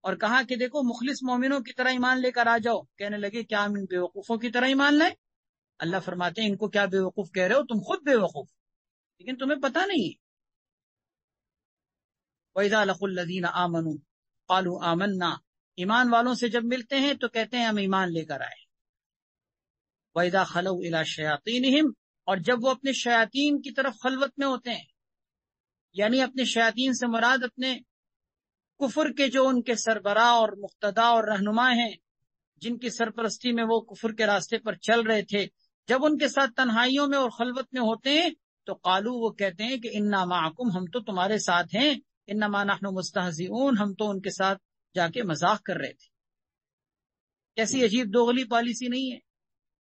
اور کہا کہ دیکھو مخلص مومنوں کی طرح ایمان لے کر آ جاؤ، کہنے لگے کیا ہم ان بے وقوفوں کی طرح ایمان لائیں؟ اللہ فرماتے ہیں ان کو کیا بے وقوف کہہ رہے ہو، تم خود بے وقوف، لیکن تمہیں پتہ نہیں۔ وَإِذَا لَقُوا الَّذِينَ آمَنُوا قَالُوا آمَنَّا، ایمان والوں سے جب ملتے ہیں تو کہتے ہیں ہم ایمان لے کر آئے۔ وَإِذَا خَلَوْا إِلَىٰ شَيَاطِينِهِمْ، اور جب وہ اپنے شیاطین کی طرف خلوت میں ہوتے ہیں، یعنی اپنے شیاطین سے مراد اپنے کفر کے جو ان کے سربراہ اور مقتدا اور رہنما ہیں، جن کی سرپرستی میں وہ کفر کے راستے پر چل رہے تھے، جب ان کے ساتھ تنہائیوں میں اور خلوت میں ہوتے ہیں تو قالو، وہ کہتے ہیں کہ انا معکم، ہم تو تمہارے ساتھ ہیں، انما نحن مستہزئون، ہم تو ان کے ساتھ جا کے مذاق کر رہے تھے۔ کیسی عجیب دوغلی پالیسی نہیں ہے؟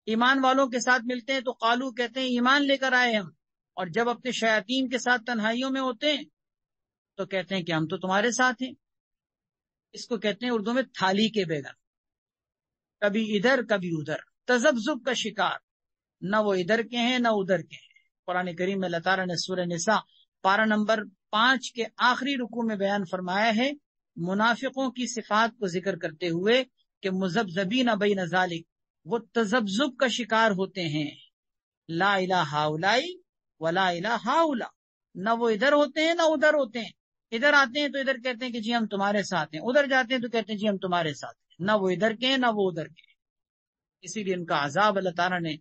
ایمان والوں کے ساتھ ملتے ہیں تو قالو کہتے ہیں ایمان لے کر آئے ہم، اور جب اپنے شیاطین کے ساتھ تنہائیوں میں ہوتے ہیں تو کہتے ہیں کہ ہم تو تمہارے ساتھ ہیں۔ اس کو کہتے ہیں اردو میں تھالی کے بیگن، کبھی ادھر کبھی ادھر، تذبذب کا شکار، نہ وہ ادھر کے ہیں نہ ادھر کے ہیں۔ قرآن کریم میں اللہ تعالیٰ نے سورہ نساء پارہ نمبر 5 کے آخری رکوع میں بیان فرمایا ہے منافقوں کی صفات کو ذکر کرتے ہوئے کہ مذبذبین بین ذالک، وہ تذبذب کا شکار ہوتے ہیں، لا الہ ہؤلاء ولا الہ ہؤلاء، نہ وہ ادھر ہوتے ہیں نہ ادھر ہوتے ہیں۔ ادھر آتے ہیں تو ادھر کہتے ہیں کہ جی ہم تمہارے ساتھ ہیں، ادھر جاتے ہیں تو کہتے ہیں جی ہم تمہارے ساتھ ہیں، نہ وہ ادھر کے ہیں نہ وہ ادھر کے ہیں۔ اسی لیے ان کا عذاب اللہ تعالیٰ نے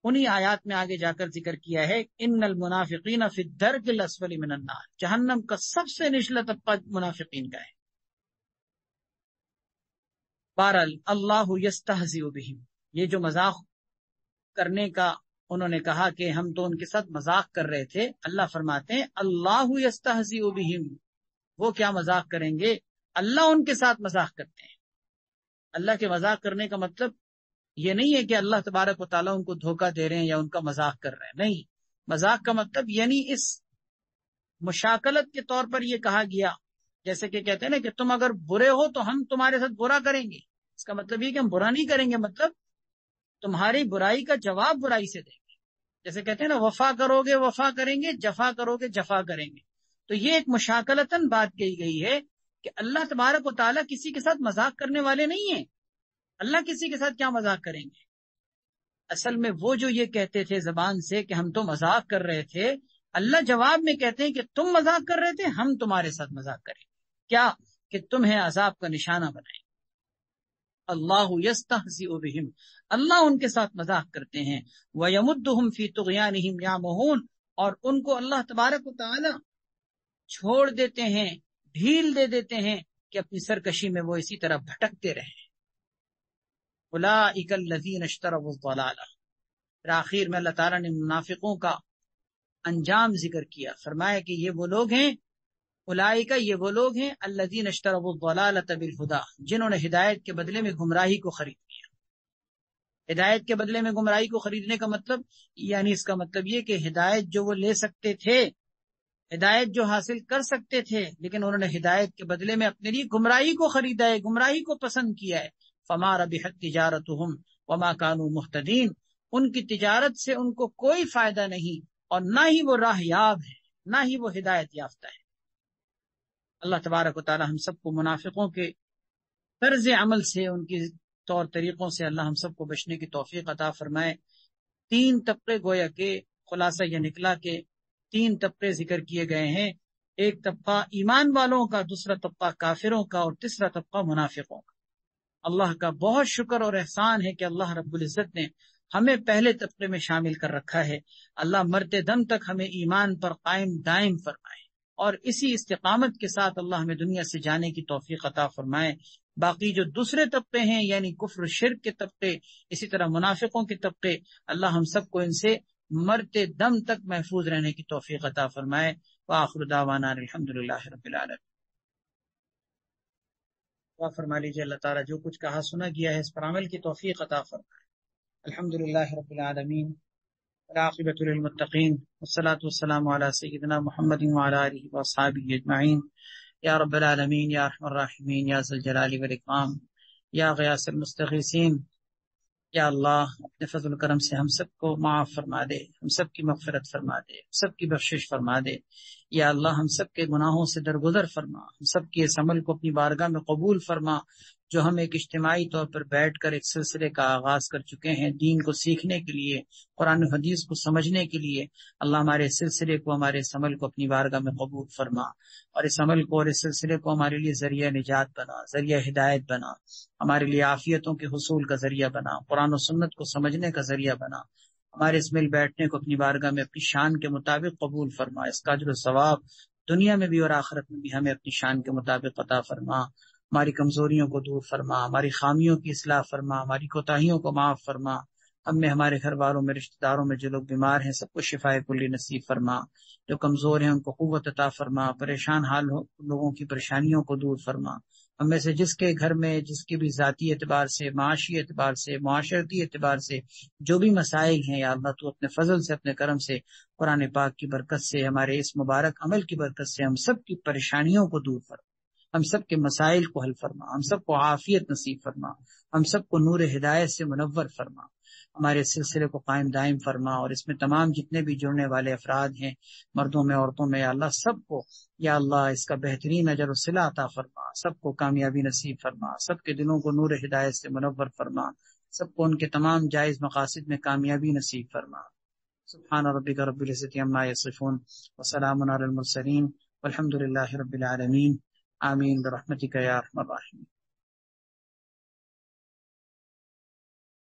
انہی آیات میں آگے جا کر ذکر کیا ہے، ان المنافقین فی الدرک الاسفل من النار، جہنم کا سب سے نچلا طبقہ منافقین کا ہے۔ بہرحال اللہ یستہزئ بہم، یہ جو مذاق کرنے کا انہوں نے کہا کہ ہم تو ان کے ساتھ مذاق کر رہے تھے، اللہ فرماتے ہیں اللہ یستہزئ بہم، وہ کیا مذاق کریں گے، اللہ ان کے ساتھ مذاق کرتے ہیں۔ اللہ کے مذاق کرنے کا مطلب یہ نہیں ہے کہ اللہ تبارک و تعالیٰ ان کو دھوکہ دے رہے ہیں یا ان کا مذاق کر رہے ہیں، نہیں، مذاق کا مطلب یعنی اس مشاکلت کے طور پر یہ کہا گیا، جیسے کہ کہتے ہیں نا کہ تم اگر برے ہو تو ہم تمہارے ساتھ برا کریں گے، اس کا مطلب یہ کہ ہم برا نہیں کریں گے، مطلب تمہاری برائی کا جواب برائی سے دیں گے۔ جیسے کہتے ہیں نا وفا کرو گے وفا کریں گے، جفا کرو گے جفا کریں گے۔ تو یہ ایک مشاکلتاً بات کہی گئی ہے کہ اللہ تبارک و تعالیٰ کسی کے ساتھ مذاق کرنے والے نہیں ہیں۔ اللہ کسی کے ساتھ کیا مذاق کریں گے؟ اصل میں وہ جو یہ کہتے تھے زبان سے کہ ہم تو مذاق کر رہے تھے، اللہ جواب میں کہتے ہیں کہ تم مذاق کر رہے تھے، ہم تمہارے ساتھ مذاق کریں، کیا کہ تمہیں عذاب کا نشانہ بنائیں۔ اللہ یستہزئ بہم، اللہ ان کے ساتھ مذاق کرتے ہیں، ویمدہم فی طغیانہم یعمہون، اور ان کو اللہ تبارک و تعالی چھوڑ دیتے ہیں، ڈھیل دے دیتے ہیں کہ اپنی سرکشی میں وہ اسی طرح بھٹکتے رہیں۔ اولئک الذین اشتروا الضلالہ، پھر آخر میں اللہ تعالیٰ نے منافقوں کا انجام ذکر کیا، فرمایا کہ یہ وہ لوگ ہیں، اولئک یہ وہ لوگ ہیں الذین اشتروا الضلالۃ بالہدی، جنہوں نے ہدایت کے بدلے میں گمراہی کو خرید لیا۔ ہدایت کے بدلے میں گمراہی کو خریدنے کا مطلب یعنی اس کا مطلب یہ کہ ہدایت جو وہ لے سکتے تھے، ہدایت جو حاصل کر سکتے تھے لیکن انہوں نے ہدایت کے بدلے میں اپنے لیے گمراہی کو خریدا ہے، گمراہی کو پسند کیا ہے. فما ربحت تجارتهم وما كانوا مهتدين، ان کی تجارت سے ان کو کوئی فائدہ نہیں اور نہ ہی وہ راہ یاب ہے، نہ ہی وہ ہدایت یافتہ ہے. اللہ تبارک و تعالی ہم سب کو منافقوں کے طرز عمل سے، ان کی طور طریقوں سے اللہ ہم سب کو بچنے کی توفیق عطا فرمائے. 3 طبقے گویا کے خلاصہ یہ نکلا کہ 3 طبقے ذکر کیے گئے ہیں. ایک طبقہ ایمان والوں کا، دوسرا طبقہ کافروں کا، اور تیسرا طبقہ منافقوں کا. اللہ کا بہت شکر اور احسان ہے کہ اللہ رب العزت نے ہمیں پہلے طبقے میں شامل کر رکھا ہے. اللہ مرتے دم تک ہمیں ایمان پر قائم دائم فرمائے اور اسی استقامت کے ساتھ اللہ ہمیں دنیا سے جانے کی توفیق عطا فرمائے. باقی جو دوسرے طبقے ہیں یعنی کفر و شرک کے طبقے، اسی طرح منافقوں کے طبقے، اللہ ہم سب کو ان سے مرتے دم تک محفوظ رہنے کی توفیق عطا فرمائے. وآخر دعوانا الحمدللہ رب العالمین. دعا فرما لیجیے اللہ تعالیٰ جو کچھ کہا سنا گیا ہے اس پر عمل کی توفیق عطا فرمائے. الحمدللہ رب العالمین والعاقبۃ للمتقین والصلاة والسلام علی سیدنا محمد وعلی آلہ واصحابہ اجمعین. یا رب العالمین، یا ارحم الراحمین، یا ذی الجلال والاکرام، یا غیاث المستغیثین، یا اللہ اپنے فضل و کرم سے ہم سب کو معاف فرما دے، ہم سب کی مغفرت فرما دے، ہم سب کی بخشش فرما دے. یا اللہ ہم سب کے گناہوں سے درگزر فرما، ہم سب کی اس عمل کو اپنی بارگاہ میں قبول فرما جو ہم ایک اجتماعی طور پر بیٹھ کر ایک سلسلے کا آغاز کر چکے ہیں دین کو سیکھنے کے لیے، قرآن و حدیث کو سمجھنے کے لیے. اللہ ہمارے سلسلے کو، ہمارے اس عمل کو اپنی بارگاہ میں قبول فرما اور اس عمل کو اور اس سلسلے کو ہمارے لیے ذریعہ نجات بنا، ذریعہ ہدایت بنا، ہمارے لیے عافیتوں کے حصول کا ذریعہ بنا، قرآن و سنت کو سمجھنے کا ذریعہ بنا. ہمارے اس مل بیٹھنے کو اپنی بارگاہ میں اپنی شان کے مطابق قبول فرما. اس کا اجر و ثواب دنیا میں بھی اور آخرت میں بھی ہمیں اپنی شان کے مطابق عطا فرما. ہماری کمزوریوں کو دور فرما، ہماری خامیوں کی اصلاح فرما، ہماری کوتاہیوں کو معاف فرما. ہم میں، ہمارے گھر والوں میں، رشتہ داروں میں جو لوگ بیمار ہیں سب کو شفائے کلی نصیب فرما. جو کمزور ہیں ان کو قوت عطا فرما. پریشان حال لوگوں کی پریشانیوں کو دور فرما. ہم میں سے جس کے گھر میں، جس کے بھی ذاتی اعتبار سے، معاشی اعتبار سے، معاشرتی اعتبار سے جو بھی مسائل ہیں، یا اللہ تو اپنے فضل سے، اپنے کرم سے، قرآن پاک کی برکت سے، ہمارے اس مبارک عمل کی برکت سے ہم سب کی پریشانیوں کو دور فرما، ہم سب کے مسائل کو حل فرما، ہم سب کو عافیت نصیب فرما، ہم سب کو نور ہدایت سے منور فرما. ہمارے سلسلے کو قائم دائم فرما اور اس میں تمام جتنے بھی جڑنے والے افراد ہیں، مردوں میں، عورتوں میں، یا اللہ سب کو، یا اللہ اس کا بہترین اجر و صلہ عطا فرما. سب کو کامیابی نصیب فرما، سب کے دلوں کو نور ہدایت سے منور فرما، سب کو ان کے تمام جائز مقاصد میں کامیابی نصیب فرما. سبحان ربک رب العزت عما یصفون وسلام علی المرسلین والحمد للہ رب العالمین. آمین برحمتک یا ارحم الراحمین.